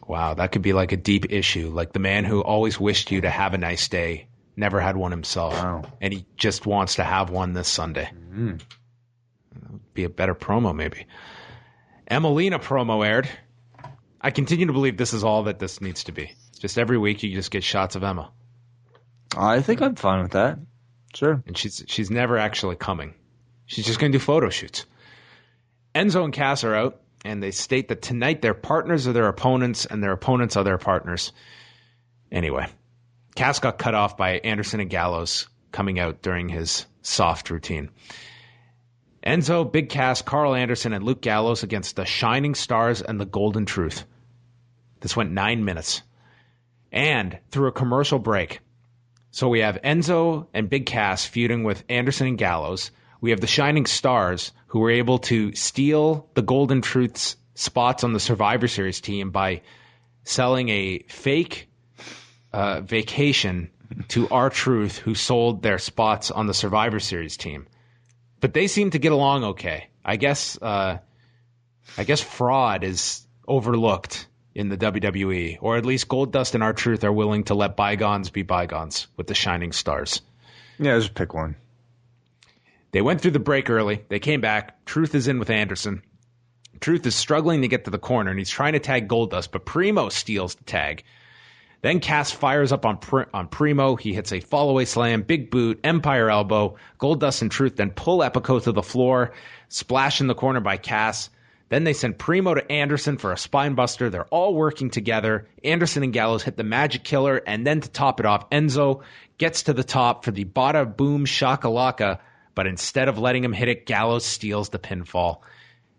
Wow, that could be like a deep issue. Like the man who always wished you to have a nice day, never had one himself. Wow. And he just wants to have one this Sunday. Mm-hmm. That would be a better promo, maybe. Emelina promo aired. I continue to believe this is all that this needs to be. Just every week you just get shots of Emma. I think I'm fine with that. Sure. And she's never actually coming. She's just going to do photo shoots. Enzo and Cass are out, and they state that tonight their partners are their opponents, and their opponents are their partners. Anyway, Cass got cut off by Anderson and Gallows coming out during his soft routine. Enzo, Big Cass, Carl Anderson, and Luke Gallows against the Shining Stars and the Golden Truth. This went 9 minutes. And through a commercial break. So we have Enzo and Big Cass feuding with Anderson and Gallows. We have the Shining Stars, who were able to steal the Golden Truth's spots on the Survivor Series team by selling a fake vacation to R-Truth, who sold their spots on the Survivor Series team. But they seem to get along okay. I guess fraud is overlooked in the WWE, or at least Goldust and R-Truth are willing to let bygones be bygones with the Shining Stars. Yeah, just pick one. They went through the break early. They came back. Truth is in with Anderson. Truth is struggling to get to the corner, and he's trying to tag Goldust, but Primo steals the tag. Then Cass fires up on Primo. He hits a fallaway slam, big boot, Empire elbow. Goldust and Truth then pull Epico to the floor, splash in the corner by Cass. Then they send Primo to Anderson for a spine buster. They're all working together. Anderson and Gallows hit the Magic Killer, and then to top it off, Enzo gets to the top for the Bada Boom Shakalaka, but instead of letting him hit it, Gallows steals the pinfall,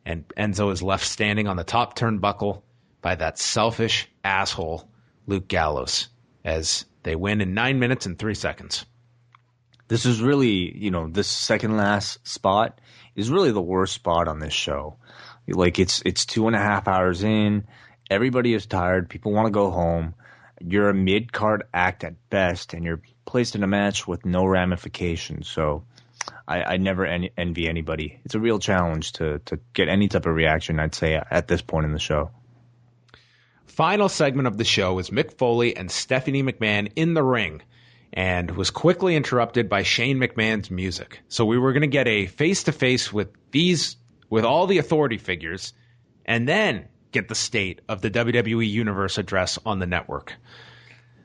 and Enzo is left standing on the top turnbuckle by that selfish asshole, Luke Gallows, as they win in 9 minutes and 3 seconds. This is really, this second last spot is really the worst spot on this show. Like it's 2.5 hours in. Everybody is tired. People want to go home. You're a mid-card act at best, and you're placed in a match with no ramifications. So I never envy anybody. It's a real challenge to get any type of reaction, I'd say, at this point in the show. Final segment of the show was Mick Foley and Stephanie McMahon in the ring, and was quickly interrupted by Shane McMahon's music. So we were going to get a face-to-face with all the authority figures, and then get the state of the WWE Universe address on the network.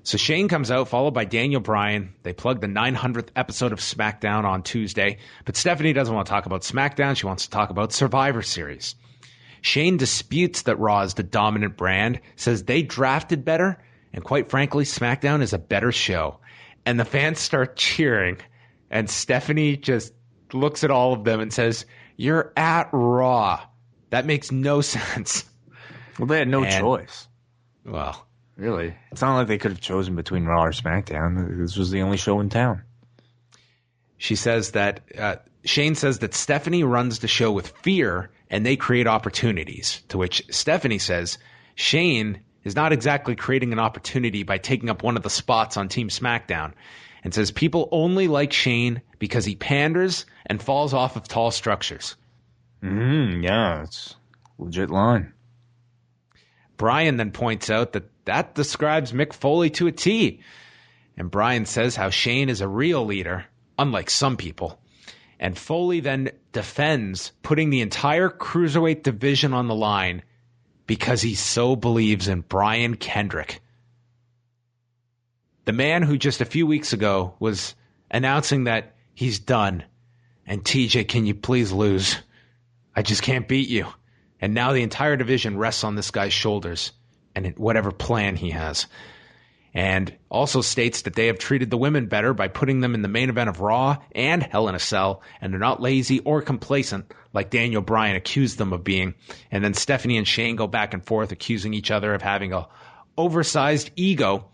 So Shane comes out, followed by Daniel Bryan. They plug the 900th episode of Smackdown on Tuesday, but Stephanie doesn't want to talk about Smackdown. She wants to talk about Survivor Series. Shane disputes that Raw is the dominant brand, says they drafted better, and quite frankly, Smackdown is a better show. And the fans start cheering, and Stephanie just looks at all of them and says, "You're at Raw. That makes no sense." Well, they had no choice. Well, really. It's not like they could have chosen between Raw or SmackDown. This was the only show in town. She says that Shane says that Stephanie runs the show with fear and they create opportunities, to which Stephanie says Shane is not exactly creating an opportunity by taking up one of the spots on Team SmackDown, and says people only like Shane because he panders and falls off of tall structures. Yeah, it's a legit line. Bryan then points out that describes Mick Foley to a T. And Bryan says how Shane is a real leader, unlike some people. And Foley then defends putting the entire Cruiserweight division on the line because he so believes in Brian Kendrick. The man who just a few weeks ago was announcing that he's done. And TJ, can you please lose? I just can't beat you. And now the entire division rests on this guy's shoulders and whatever plan he has. And also states that they have treated the women better by putting them in the main event of Raw and Hell in a Cell, and they're not lazy or complacent like Daniel Bryan accused them of being. And then Stephanie and Shane go back and forth accusing each other of having a oversized ego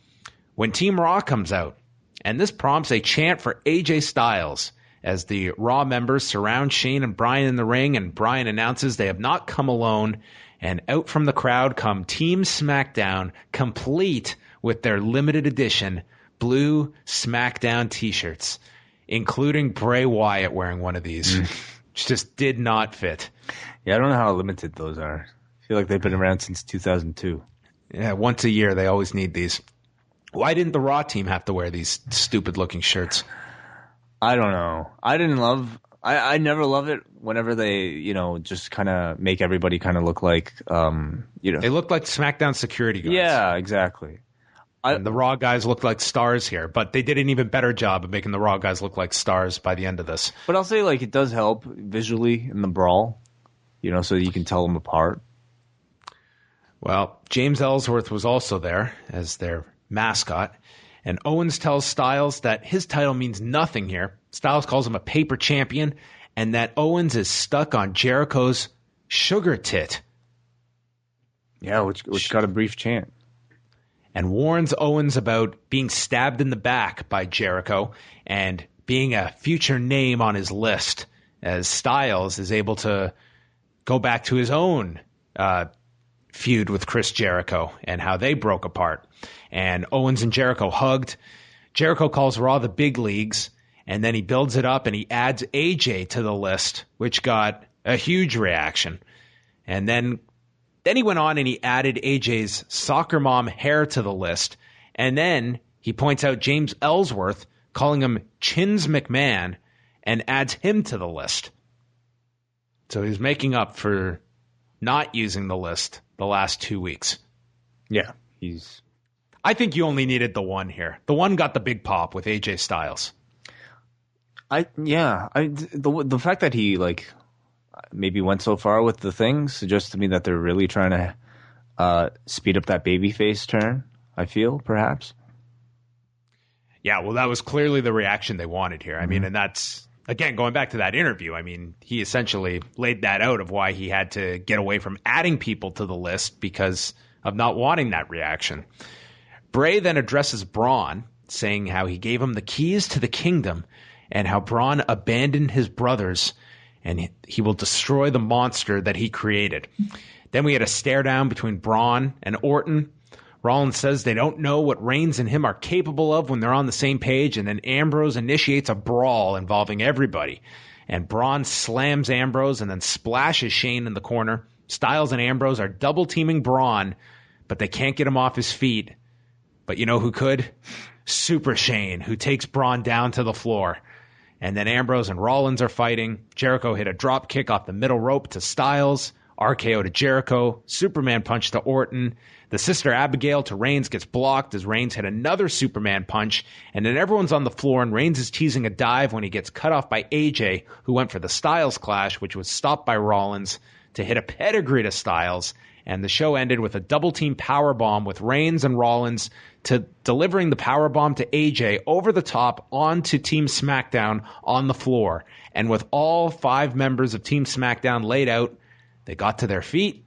when Team Raw comes out. And this prompts a chant for AJ Styles as the Raw members surround Shane and Bryan in the ring, and Bryan announces they have not come alone, and out from the crowd come Team SmackDown, complete with their limited edition blue SmackDown t-shirts, including Bray Wyatt wearing one of these, which just did not fit. Yeah, I don't know how limited those are. I feel like they've been around since 2002. Yeah, once a year they always need these. Why didn't the Raw team have to wear these stupid-looking shirts? I don't know. I never love it whenever they, just kind of make everybody kind of look like, They look like SmackDown security guards. Yeah, exactly. And the Raw guys look like stars here, but they did an even better job of making the Raw guys look like stars by the end of this. But I'll say, it does help visually in the brawl, so you can tell them apart. Well, James Ellsworth was also there as their mascot, and Owens tells Styles that his title means nothing here. Styles calls him a paper champion, and that Owens is stuck on Jericho's sugar tit. Yeah, which got a brief chant. And warns Owens about being stabbed in the back by Jericho and being a future name on his list, as Styles is able to go back to his own feud with Chris Jericho and how they broke apart. And Owens and Jericho hugged. Jericho calls Raw the big leagues, and then he builds it up and he adds AJ to the list, which got a huge reaction. And then he went on and he added AJ's soccer mom hair to the list. And then he points out James Ellsworth, calling him Chins McMahon, and adds him to the list. So he's making up for not using the list the last 2 weeks. Yeah, I think you only needed the one here. The one got the big pop with AJ Styles. The fact that he maybe went so far with the things suggests to me that they're really trying to speed up that babyface turn, I feel, perhaps. Yeah, well, that was clearly the reaction they wanted here. I mean, and that's, again, going back to that interview, I mean, he essentially laid that out of why he had to get away from adding people to the list because of not wanting that reaction. Bray then addresses Braun, saying how he gave him the keys to the kingdom and how Braun abandoned his brothers and he will destroy the monster that he created. Then we had a stare down between Braun and Orton. Rollins says they don't know what Reigns and him are capable of when they're on the same page, and then Ambrose initiates a brawl involving everybody. And Braun slams Ambrose and then splashes Shane in the corner. Styles and Ambrose are double-teaming Braun, but they can't get him off his feet. But you know who could? Super Shane, who takes Braun down to the floor. And then Ambrose and Rollins are fighting. Jericho hit a drop kick off the middle rope to Styles. RKO to Jericho. Superman punch to Orton. The Sister Abigail to Reigns gets blocked as Reigns hit another Superman punch. And then everyone's on the floor, and Reigns is teasing a dive when he gets cut off by AJ, who went for the Styles Clash, which was stopped by Rollins to hit a pedigree to Styles. And the show ended with a double-team powerbomb with Reigns and Rollins to delivering the powerbomb to AJ over the top onto Team SmackDown on the floor. And with all 5 members of Team SmackDown laid out, they got to their feet,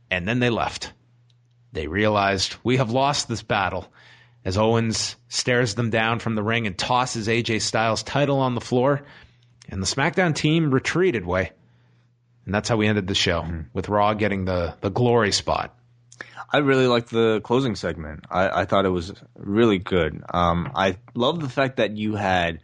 and then they left. They realized, we have lost this battle, as Owens stares them down from the ring and tosses AJ Styles' title on the floor. And the SmackDown team retreated, Way. And that's how we ended the show, with Raw getting the glory spot. I really liked the closing segment. I thought it was really good. I love the fact that you had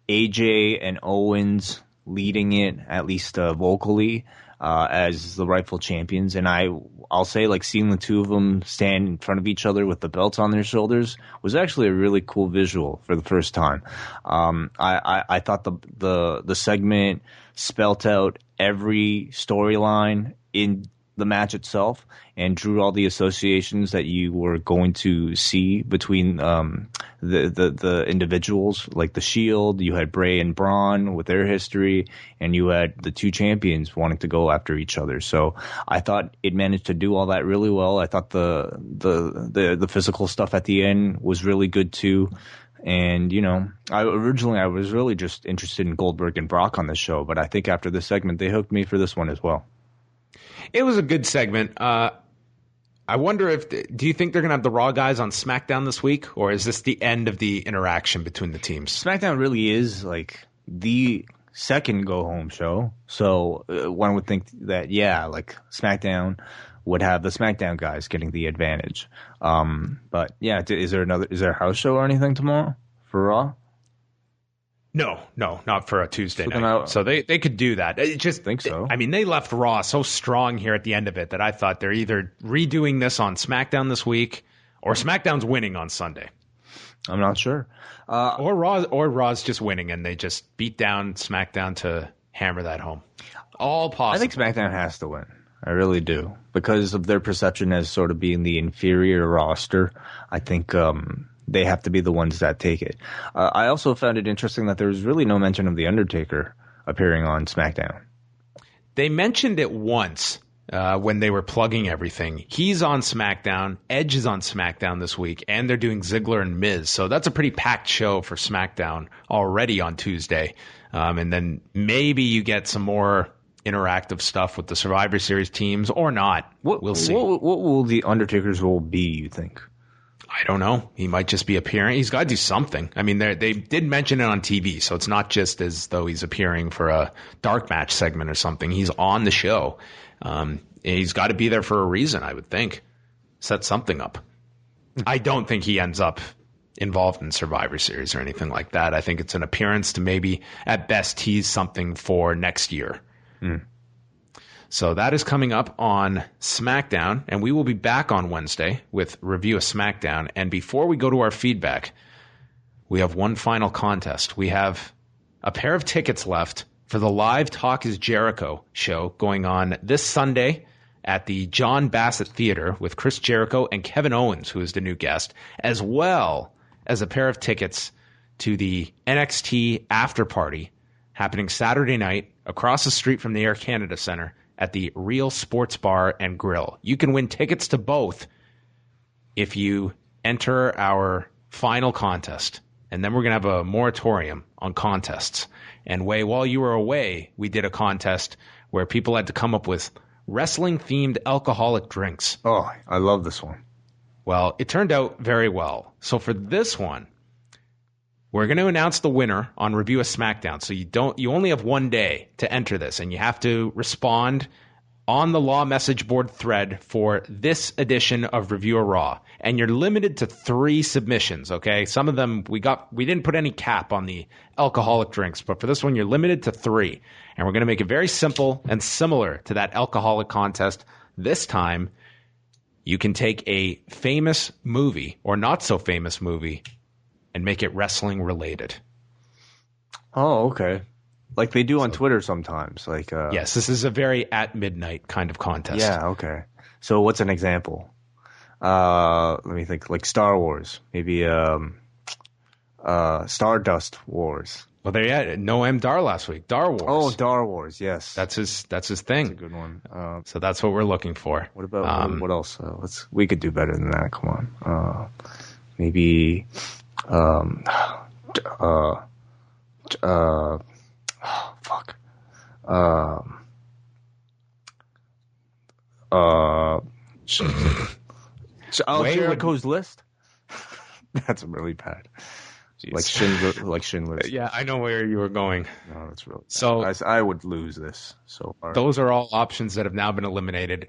AJ and Owens leading it, at least vocally, as the rightful champions. And I'll say, like, seeing the two of them stand in front of each other with the belts on their shoulders was actually a really cool visual for the first time. I thought the segment spelt out every storyline in the match itself and drew all the associations that you were going to see between the individuals, like the Shield. You had Bray and Braun with their history, and you had the two champions wanting to go after each other. So I thought it managed to do all that really well. I thought the physical stuff at the end was really good too. And, you know, I was really just interested in Goldberg and Brock on this show, but I think after this segment, they hooked me for this one as well. It was a good segment. I wonder do you think they're going to have the Raw guys on SmackDown this week, or is this the end of the interaction between the teams? SmackDown really is like the second go-home show. So one would think that, yeah, like SmackDown would have the SmackDown guys getting the advantage. But yeah, is there a house show or anything tomorrow for Raw? No, not for a Tuesday night. So they could do that. I just think so. I mean, they left Raw so strong here at the end of it that I thought they're either redoing this on SmackDown this week or SmackDown's winning on Sunday. I'm not sure. Or Raw's just winning and they just beat down SmackDown to hammer that home. All possible. I think SmackDown has to win. I really do. Because of their perception as sort of being the inferior roster, I think they have to be the ones that take it. I also found it interesting that there was really no mention of The Undertaker appearing on SmackDown. They mentioned it once when they were plugging everything. He's on SmackDown. Edge is on SmackDown this week, and they're doing Ziggler and Miz. So that's a pretty packed show for SmackDown already on Tuesday. And then maybe you get some more interactive stuff with the Survivor Series teams or not. We'll see. What will The Undertaker's role be, you think? I don't know. He might just be appearing. He's got to do something. I mean, they did mention it on TV, so it's not just as though he's appearing for a dark match segment or something. He's on the show. He's got to be there for a reason, I would think. Set something up. I don't think he ends up involved in Survivor Series or anything like that. I think it's an appearance to maybe, at best, tease something for next year. So that is coming up on SmackDown, and we will be back on Wednesday with review of SmackDown. And before we go to our feedback, we have one final contest. We have a pair of tickets left for the live Talk is Jericho show going on this Sunday at the John Bassett Theatre with Chris Jericho and Kevin Owens, who is the new guest, as well as a pair of tickets to the NXT After Party happening Saturday night across the street from the Air Canada Centre at the Real Sports Bar and Grill. You can win tickets to both if you enter our final contest. And then we're going to have a moratorium on contests. And while you were away, we did a contest where people had to come up with wrestling-themed alcoholic drinks. Oh, I love this one. Well, it turned out very well. So for this one, We're going to announce the winner on Review of Smackdown. So you only have one day to enter this, and you have to respond on the Law message board thread for this edition of Review of Raw. And you're limited to 3 submissions, okay? Some of them we didn't put any cap on the alcoholic drinks, but for this one you're limited to 3. And we're going to make it very simple and similar to that alcoholic contest. This time you can take a famous movie or not so famous movie and make it wrestling related. Oh, okay. Like they do on Twitter sometimes. Like yes, this is a very at midnight kind of contest. Yeah, okay. So what's an example? Let me think. Like Star Wars, maybe Stardust Wars. Well, there you had Noam Dar last week. Dar Wars. Oh, Dar Wars. Yes, that's his thing. That's a good one. So that's what we're looking for. What about what else? We could do better than that. Come on. Maybe. Fuck. Jericho's list. That's really bad. Jeez. Like Schindler's. Yeah, I know where you were going. No, that's really bad. So I would lose this so far. Those are all options that have now been eliminated.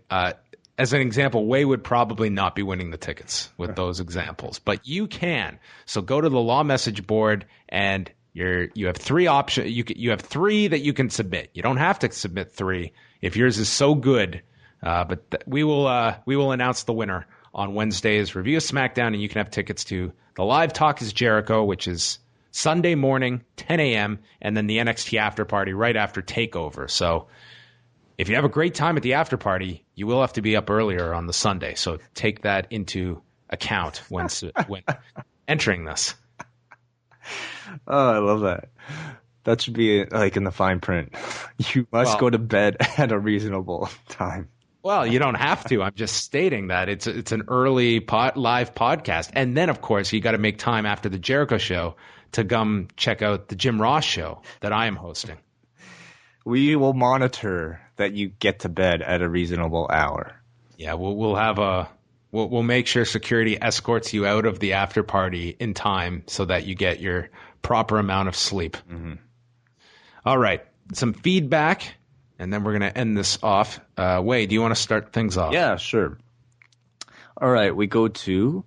As an example, Wai would probably not be winning the tickets with those examples, but you can. So go to the Law message board, and you have 3 options. You have 3 that you can submit. You don't have to submit 3 if yours is so good. But we will announce the winner on Wednesday's Review of Smackdown, and you can have tickets to the Live Talk is Jericho, which is Sunday morning, 10 a.m., and then the NXT After Party right after TakeOver. So if you have a great time at the after party, you will have to be up earlier on the Sunday. So take that into account when entering this. Oh, I love that. That should be like in the fine print. You must go to bed at a reasonable time. Well, you don't have to. I'm just stating that it's an early live podcast. And then, of course, you got to make time after the Jericho show to come check out the Jim Ross show that I am hosting. We will monitor that you get to bed at a reasonable hour. Yeah, we'll make sure security escorts you out of the after party in time so that you get your proper amount of sleep. Mm-hmm. All right, some feedback. And then we're going to end this off. Wai, do you want to start things off? Yeah, sure. All right, we go to...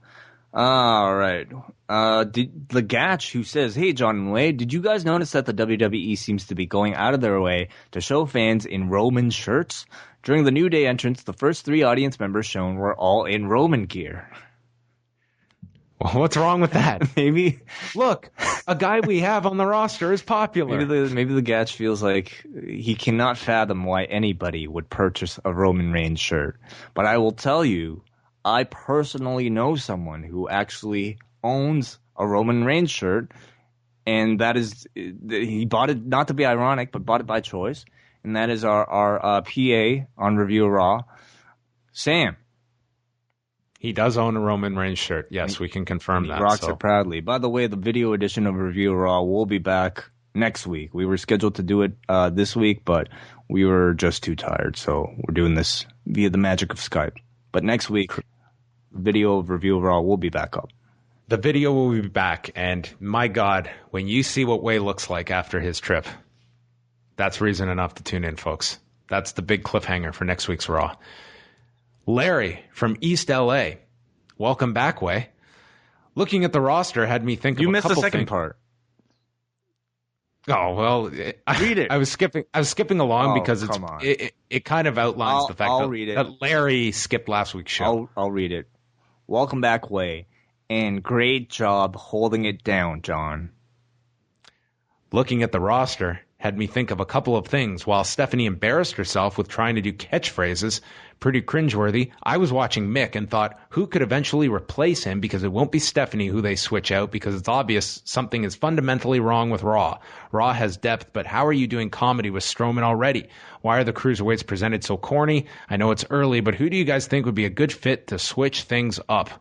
All right. The Gatch, who says, "Hey, John and Wai, did you guys notice that the WWE seems to be going out of their way to show fans in Roman shirts? During the New Day entrance, the first 3 audience members shown were all in Roman gear." Well, what's wrong with that? Maybe. Look, a guy we have on the roster is popular. Maybe the Gatch feels like he cannot fathom why anybody would purchase a Roman Reigns shirt. But I will tell you, I personally know someone who actually owns a Roman Reigns shirt, and that is, he bought it, not to be ironic, but bought it by choice, and that is our PA on Review of Raw, Sam. He does own a Roman Reigns shirt. Yes, we can confirm that. He rocks it proudly. By the way, the video edition of Review of Raw will be back next week. We were scheduled to do it this week, but we were just too tired, so we're doing this via the magic of Skype. But next week, video of Review of Raw will be back up. The video will be back, and my God, when you see what Wai looks like after his trip, that's reason enough to tune in, folks. That's the big cliffhanger for next week's Raw. Larry from East LA. Welcome back, Wai. Looking at the roster had me think of a couple things. You missed the second part. Oh, well, read it. I was skipping along because it kind of outlines the fact that Larry skipped last week's show. I'll read it. Welcome back, Wai, and great job holding it down, John. Looking at the roster had me think of a couple of things. While Stephanie embarrassed herself with trying to do catchphrases, pretty cringeworthy, I was watching Mick and thought, who could eventually replace him, because it won't be Stephanie who they switch out, because it's obvious something is fundamentally wrong with Raw. Raw has depth, but how are you doing comedy with Strowman already? Why are the Cruiserweights presented so corny? I know it's early, but who do you guys think would be a good fit to switch things up?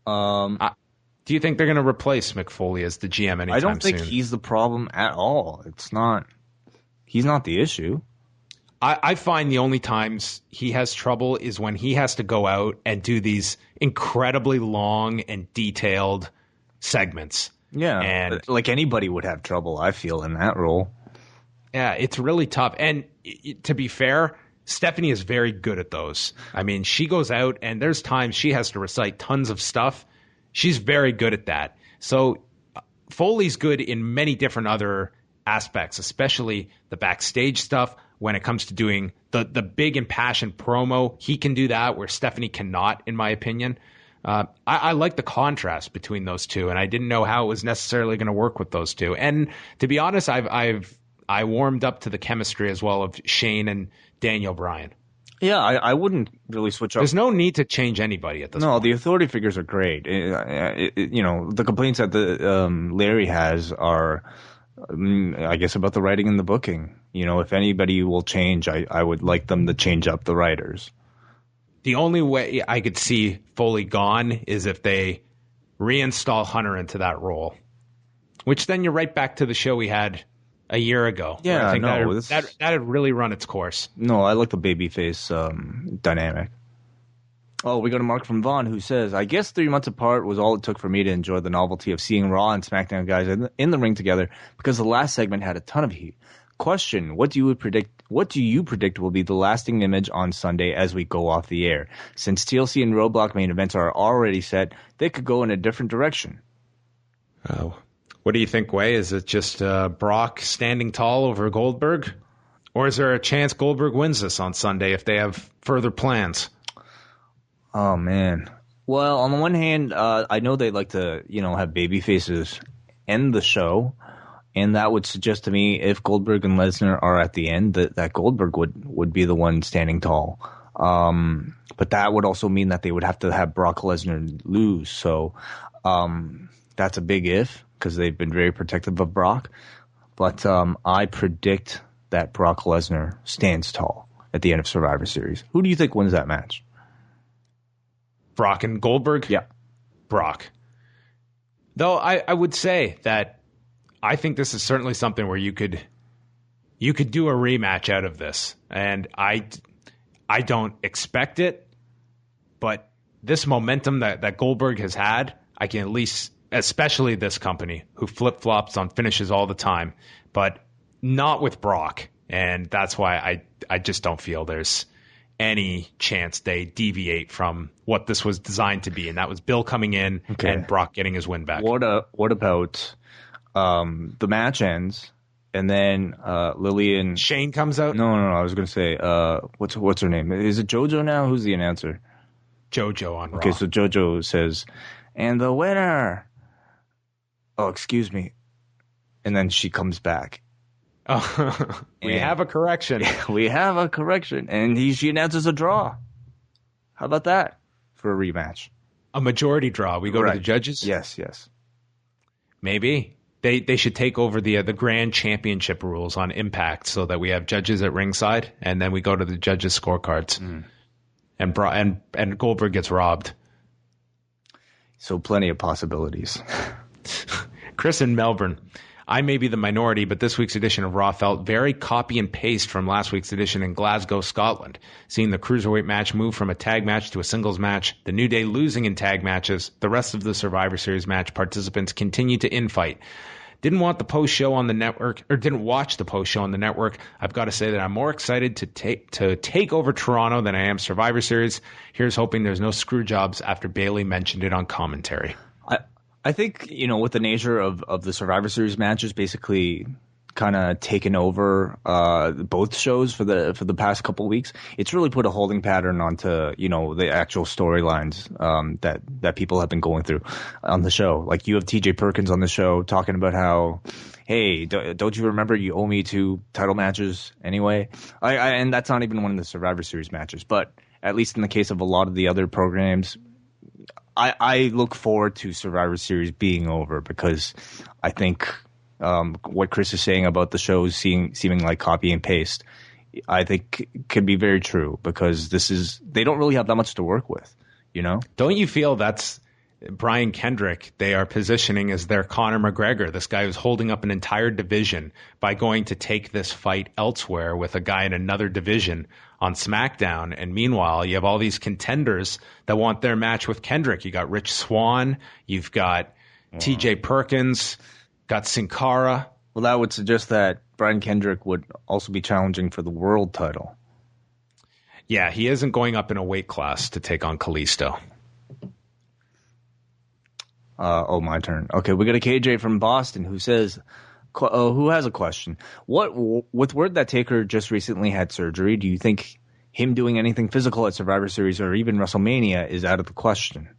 Do you think they're going to replace Mick Foley as the GM anytime soon? I don't think he's the problem at all. He's not the issue. I find the only times he has trouble is when he has to go out and do these incredibly long and detailed segments. Yeah, and like anybody would have trouble, I feel, in that role. Yeah, it's really tough. And to be fair, Stephanie is very good at those. I mean, she goes out and there's times she has to recite tons of stuff. She's very good at that. So Foley's good in many different other aspects, especially the backstage stuff. When it comes to doing the big impassioned promo, he can do that where Stephanie cannot, in my opinion. I like the contrast between those two, and I didn't know how it was necessarily going to work with those two. And to be honest, I warmed up to the chemistry as well of Shane and Daniel Bryan. Yeah, I wouldn't really switch up. There's no need to change anybody at this point. No, the authority figures are great. The complaints that Larry has are, I guess, about the writing and the booking. If anybody will change, I would like them to change up the writers. The only way I could see Foley gone is if they reinstall Hunter into that role, which then you're right back to the show we had a year ago. Yeah, I think that had really run its course. No, I like the babyface dynamic. Oh, we got a Mark from Vaughn who says, I guess 3 months apart was all it took for me to enjoy the novelty of seeing Raw and SmackDown guys in the ring together because the last segment had a ton of heat. Question, what do you predict will be the lasting image on Sunday as we go off the air? Since TLC and Roadblock main events are already set, they could go in a different direction. Oh. What do you think, Wai? Is it just Brock standing tall over Goldberg? Or is there a chance Goldberg wins this on Sunday if they have further plans? Oh, man. Well, on the one hand, I know they like to, have baby faces end the show. And that would suggest to me if Goldberg and Lesnar are at the end, that Goldberg would be the one standing tall. But that would also mean that they would have to have Brock Lesnar lose. So that's a big if because they've been very protective of Brock. But I predict that Brock Lesnar stands tall at the end of Survivor Series. Who do you think wins that match? Brock and Goldberg? Yeah. Brock. Though I would say that I think this is certainly something where you could do a rematch out of this. And I don't expect it, but this momentum that Goldberg has had, I can at least, especially this company who flip-flops on finishes all the time, but not with Brock. And that's why I just don't feel there's any chance they deviate from what this was designed to be. And that was Bill coming in and Brock getting his win back. What about the match ends, and then Lillian Shane comes out. No. I was going to say, what's her name? Is it JoJo now? Who's the announcer? JoJo on Raw. Okay, so JoJo says, and the winner. Oh, excuse me. And then she comes back. Oh, we have a correction. We have a correction, and she announces a draw. How about that for a rematch? A majority draw. We go to the judges. Yes. Maybe. They should take over the grand championship rules on Impact so that we have judges at ringside and then we go to the judges' scorecards. And Goldberg gets robbed. So plenty of possibilities. Chris in Melbourne. I may be the minority, but this week's edition of Raw felt very copy and paste from last week's edition in Glasgow, Scotland. Seeing the Cruiserweight match move from a tag match to a singles match, the New Day losing in tag matches, the rest of the Survivor Series match participants continued to infight. Didn't watch the post show on the network. I've got to say that I'm more excited to take over Toronto than I am Survivor Series. Here's hoping there's no screw jobs after Bayley mentioned it on commentary. I think, with the nature of the Survivor Series matches basically kind of taken over both shows for the past couple of weeks, it's really put a holding pattern onto, the actual storylines that people have been going through on the show. Like you have TJ Perkins on the show talking about how, hey, don't you remember you owe me 2 title matches anyway? And that's not even one of the Survivor Series matches, but at least in the case of a lot of the other programs, I look forward to Survivor Series being over because I think what Chris is saying about the shows seeming like copy and paste, I think could be very true because they don't really have that much to work with, Don't you feel that's Brian Kendrick they are positioning as their Conor McGregor, this guy who's holding up an entire division by going to take this fight elsewhere with a guy in another division on SmackDown. And meanwhile, you have all these contenders that want their match with Kendrick. You got Rich Swann. You've got, TJ Perkins, got Sin Cara. Well, that would suggest that Bryan Kendrick would also be challenging for the world title. Yeah, he isn't going up in a weight class to take on Kalisto. My turn. Okay, we got a KJ from Boston who says, who has a question. With word that Taker just recently had surgery, do you think him doing anything physical at Survivor Series or even WrestleMania is out of the question?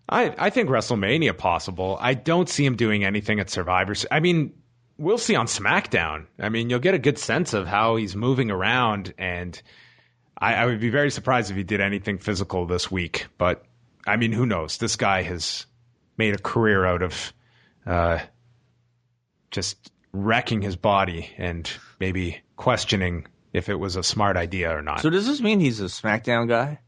I think WrestleMania possible. I don't see him doing anything at Survivor Series. I mean, we'll see on SmackDown. I mean, you'll get a good sense of how he's moving around, and I would be very surprised if he did anything physical this week. But, I mean, who knows? This guy has made a career out of just wrecking his body and maybe questioning if it was a smart idea or not. So does this mean he's a SmackDown guy?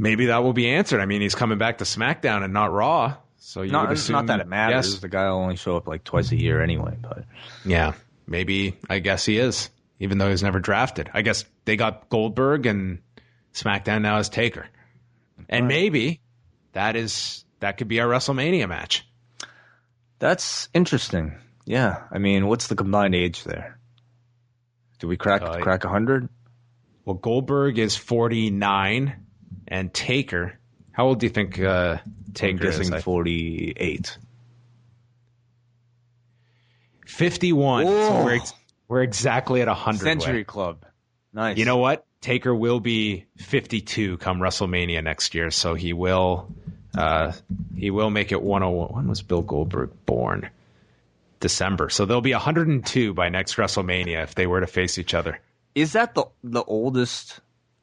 Maybe that will be answered. I mean, he's coming back to SmackDown and not Raw. So you would assume, not that it matters. Yes. The guy will only show up like twice a year anyway. But yeah, maybe. I guess he is, even though he's never drafted. I guess they got Goldberg and SmackDown now as Taker, and maybe that could be our WrestleMania match. That's interesting. Yeah, I mean, what's the combined age there? Do we crack 100? Well, Goldberg is 49. And Taker, how old do you think Taker is? I'm guessing 48. 51. So we're exactly at 100. Century Club. Nice. You know what? Taker will be 52 come WrestleMania next year, so he will make it 101. When was Bill Goldberg born? December. So they'll be 102 by next WrestleMania if they were to face each other. Is that the oldest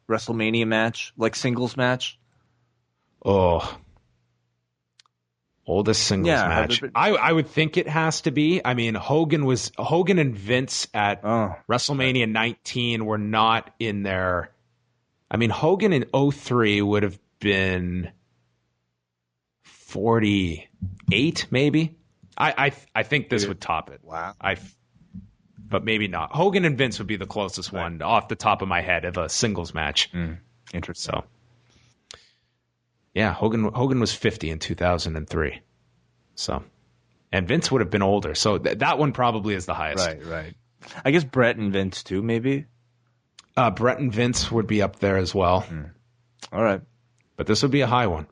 WrestleMania match, like singles match? Oh, oldest singles match. I would think it has to be. I mean, Hogan and Vince at WrestleMania 19 were not in there. I mean, Hogan in 03 would have been 48, maybe. I think this would top it. Wow. But maybe not. Hogan and Vince would be the closest one off the top of my head of a singles match. Interesting. So, yeah, Hogan was 50 in 2003. So, and Vince would have been older. So that one probably is the highest. Right. I guess Brett and Vince too, maybe. Brett and Vince would be up there as well. All right, but this would be a high one.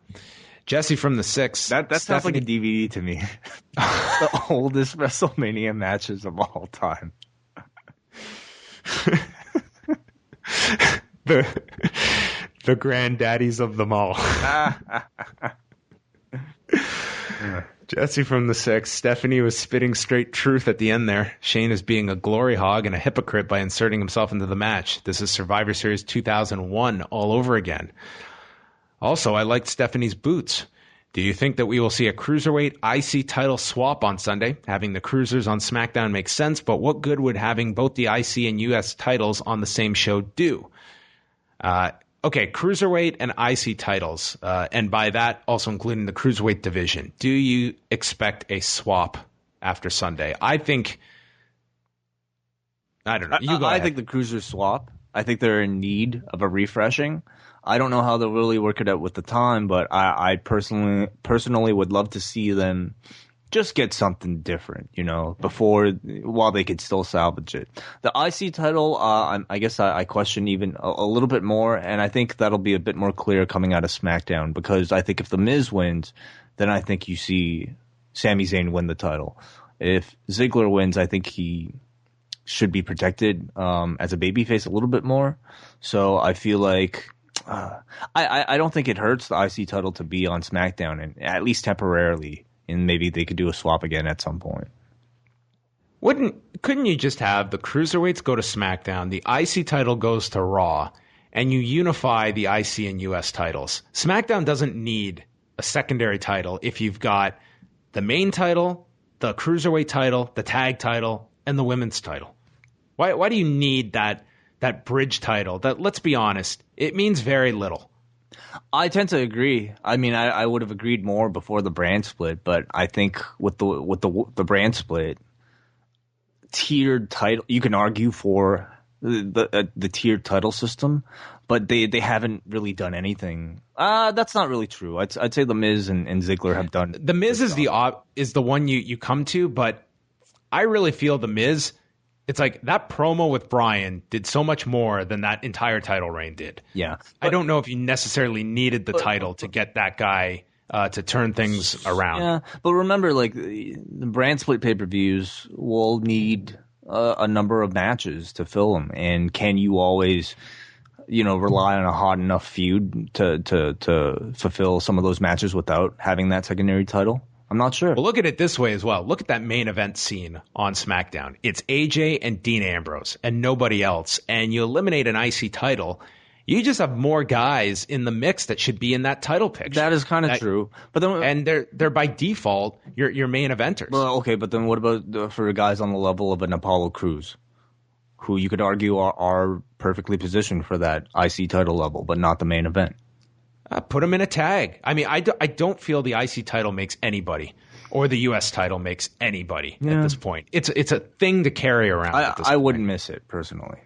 Jesse from the 6. That sounds like a DVD to me. The oldest WrestleMania matches of all time. the granddaddies of them all. Jesse from the 6. Stephanie was spitting straight truth at the end there. Shane is being a glory hog and a hypocrite by inserting himself into the match. This is Survivor Series 2001 all over again. Also, I liked Stephanie's boots. Do you think that we will see a Cruiserweight IC title swap on Sunday? Having the Cruisers on SmackDown makes sense, but what good would having both the IC and US titles on the same show do? Okay, Cruiserweight and IC titles, and by that also including the Cruiserweight division. Do you expect a swap after Sunday? I don't know. I think the Cruisers swap. I think they're in need of a refreshing. I don't know how they'll really work it out with the time, but I personally would love to see them just get something different, while they could still salvage it. The IC title, I guess I question even a little bit more, and I think that'll be a bit more clear coming out of SmackDown, because I think if The Miz wins, then I think you see Sami Zayn win the title. If Ziggler wins, I think he should be protected as a babyface a little bit more. So I feel like I don't think it hurts the IC title to be on SmackDown, and at least temporarily, and maybe they could do a swap again at some point. Couldn't you just have the Cruiserweights go to SmackDown, the IC title goes to Raw, and you unify the IC and US titles? SmackDown doesn't need a secondary title if you've got the main title, the Cruiserweight title, the tag title, and the women's title. Why do you need that bridge title? That, let's be honest, it means very little. I tend to agree. I mean, I would have agreed more before the brand split, but I think with the brand split, tiered title, you can argue for the tiered title system, but they haven't really done anything. That's not really true. I'd say The Miz and Ziggler have done. The Miz is the one you come to, but I really feel The Miz. It's like that promo with Bryan did so much more than that entire title reign did. Yeah, I don't know if you necessarily needed the title to get that guy to turn things around. Yeah, but remember, like the brand split pay-per-views will need a number of matches to fill them, and can you always, rely on a hot enough feud to fulfill some of those matches without having that secondary title? I'm not sure. Well, look at it this way as well. Look at that main event scene on SmackDown. It's AJ and Dean Ambrose and nobody else. And you eliminate an IC title. You just have more guys in the mix that should be in that title picture. That is kind of true. But then, and they're by default your main eventers. Well, okay, but then what about for guys on the level of an Apollo Crews, who you could argue are perfectly positioned for that IC title level, but not the main event? Put them in a tag. I mean, I don't feel the IC title makes anybody, or the US title makes anybody at this point. It's a thing to carry around. I wouldn't miss it personally.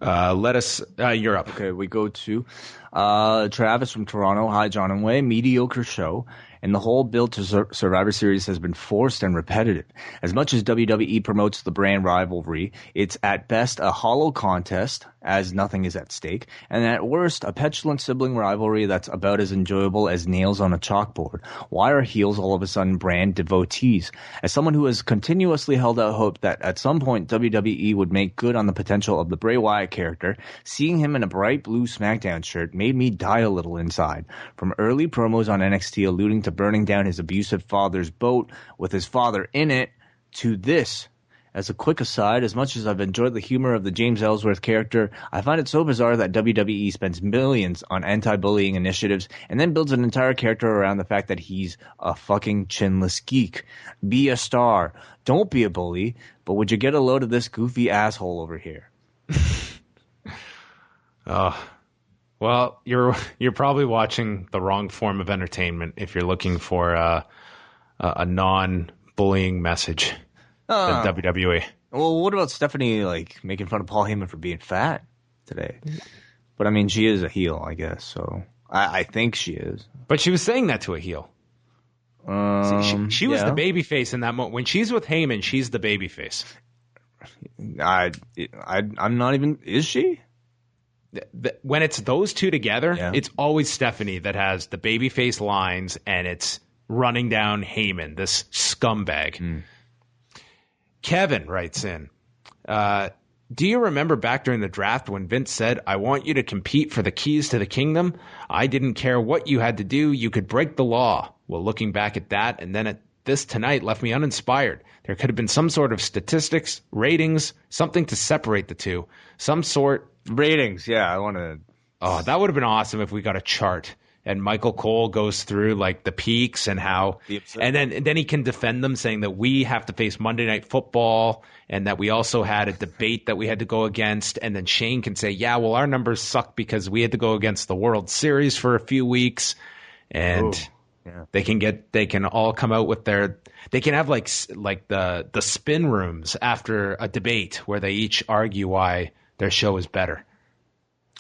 You're up. Okay, we go to Travis from Toronto. Hi, John and Wai. Mediocre show. And the whole build to Survivor Series has been forced and repetitive. As much as WWE promotes the brand rivalry, it's at best a hollow contest, as nothing is at stake, and at worst, a petulant sibling rivalry that's about as enjoyable as nails on a chalkboard. Why are heels all of a sudden brand devotees? As someone who has continuously held out hope that at some point WWE would make good on the potential of the Bray Wyatt character, seeing him in a bright blue SmackDown shirt made me die a little inside. From early promos on NXT alluding to burning down his abusive father's boat with his father in it, to this. As a quick aside, as much as I've enjoyed the humor of the James Ellsworth character, I find it so bizarre that WWE spends millions on anti-bullying initiatives and then builds an entire character around the fact that he's a fucking chinless geek. Be a star. Don't be a bully, but would you get a load of this goofy asshole over here? Well, you're probably watching the wrong form of entertainment if you're looking for a non-bullying message. WWE. Well, what about Stephanie making fun of Paul Heyman for being fat today? But I mean, she is a heel, I guess. So I think she is. But she was saying that to a heel. She was the babyface in that moment. When she's with Heyman, she's the babyface. I'm not even. Is she? When it's those two together, it's always Stephanie that has the babyface lines, and it's running down Heyman, this scumbag. Kevin writes in, do you remember back during the draft when Vince said, I want you to compete for the keys to the kingdom? I didn't care what you had to do. You could break the law. Well, looking back at that and then at this tonight left me uninspired. There could have been some sort of statistics, ratings, something to separate the two. Some sort. Ratings, yeah, I want to. Oh, that would have been awesome if we got a chart. And Michael Cole goes through the peaks and how, and then he can defend them, saying that we have to face Monday Night Football and that we also had a debate that we had to go against. And then Shane can say, yeah, well, our numbers suck because we had to go against the World Series for a few weeks. And they can all come out with they can have the spin rooms after a debate where they each argue why their show is better.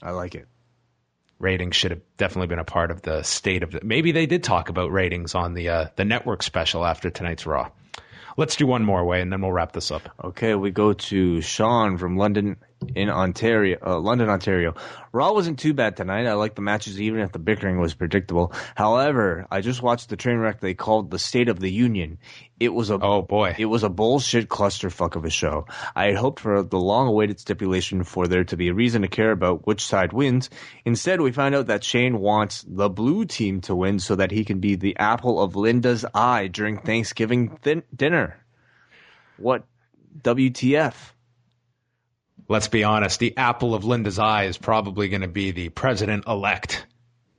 I like it. Ratings should have definitely been a part of the state of maybe they did talk about ratings on the network special after tonight's Raw. Let's do one more, Way, and then we'll wrap this up. Okay, we go to Sean from London, Ontario. Raw wasn't too bad tonight. I liked the matches even if the bickering was predictable. However, I just watched the train wreck they called the State of the Union. It was a bullshit clusterfuck of a show. I had hoped for the long-awaited stipulation for there to be a reason to care about which side wins. Instead, we find out that Shane wants the blue team to win so that he can be the apple of Linda's eye during Thanksgiving dinner. What WTF? Let's be honest, the apple of Linda's eye is probably going to be the president-elect,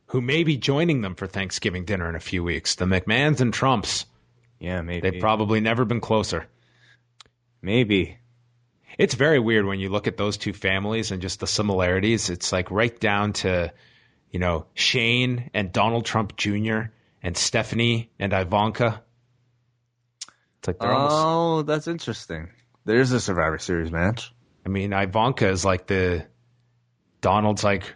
who may be joining them for Thanksgiving dinner in a few weeks. The McMahons and Trumps. Yeah, maybe. They've probably never been closer. Maybe. It's very weird when you look at those two families and just the similarities. It's right down to, Shane and Donald Trump Jr. and Stephanie and Ivanka. It's they're almost... Oh, that's interesting. There's a Survivor Series match. I mean, Ivanka is like Donald's like...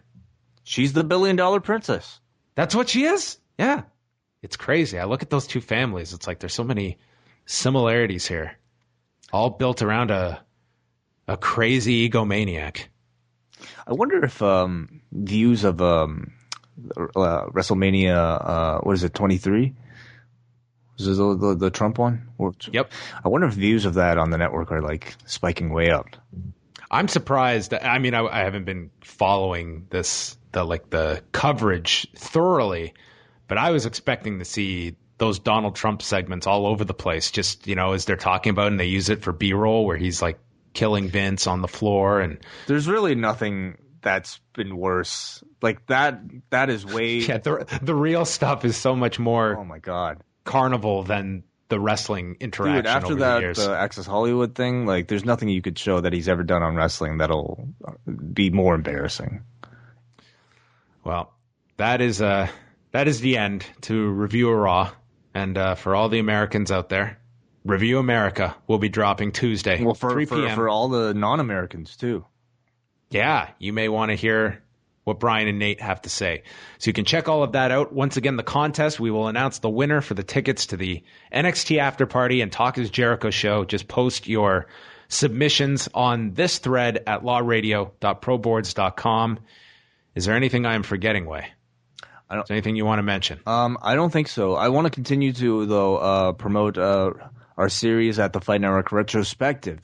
She's the $1 billion princess. That's what she is? Yeah. It's crazy. I look at those two families. It's like there's so many similarities here. All built around a crazy egomaniac. I wonder if views of WrestleMania, what is it, 23? Was it the Trump one? Yep. I wonder if views of that on the network are like spiking way up. I'm surprised. I mean, I haven't been following the coverage thoroughly, but I was expecting to see those Donald Trump segments all over the place. Just, as they're talking about it, and they use it for B-roll where he's like killing Vince on the floor. And there's really nothing that's been worse. Like that is way. Yeah, the real stuff is so much more. Oh my God. Carnival than the wrestling interaction. Dude, after over that, the years. The Access Hollywood thing, like there's nothing you could show that he's ever done on wrestling that'll be more embarrassing. Well, that is the end to Review a Raw. And for all the Americans out there, Review America will be dropping Tuesday, 3 p.m. For all the non-Americans, too. Yeah, you may want to hear what Bryan and Nate have to say. So you can check all of that out. Once again, the contest, we will announce the winner for the tickets to the NXT After Party and Talk is Jericho show. Just post your submissions on this thread at lawradio.proboards.com. Is there anything I am forgetting, Wai? Is there anything you want to mention? I don't think so. I want to continue to, though, promote our series at the Fight Network Retrospective.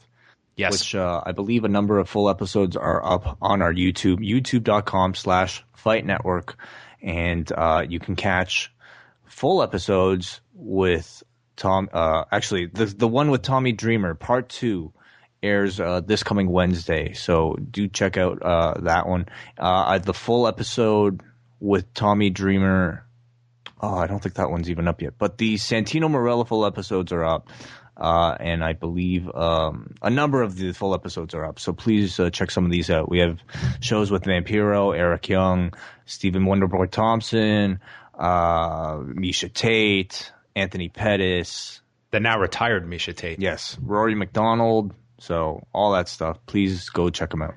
Yes. Which I believe a number of full episodes are up on our YouTube, youtube.com/Fight Network. And you can catch full episodes with Tom. Actually, the one with Tommy Dreamer, part 2, airs this coming Wednesday. So do check out that one. The full episode with Tommy Dreamer. Oh, I don't think that one's even up yet. But the Santino Marella full episodes are up. And I believe a number of the full episodes are up. So please check some of these out. We have shows with Vampiro, Eric Young, Stephen Wonderboy Thompson, Misha Tate, Anthony Pettis. The now retired Misha Tate. Yes, Rory McDonald. So all that stuff. Please go check them out.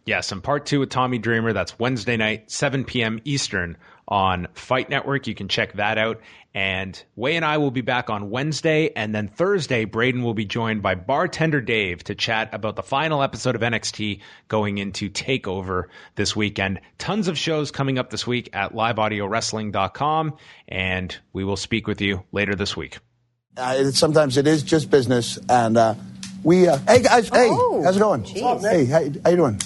Yes, and part 2 with Tommy Dreamer. That's Wednesday night, 7 p.m. Eastern on Fight Network. You can check that out. And Wai and I will be back on Wednesday. And then Thursday, Braden will be joined by Bartender Dave to chat about the final episode of NXT going into TakeOver this weekend. Tons of shows coming up this week at liveaudiowrestling.com. And we will speak with you later this week. Sometimes it is just business. And hey, guys. Hey, how's it going? Geez. Hey, how you doing?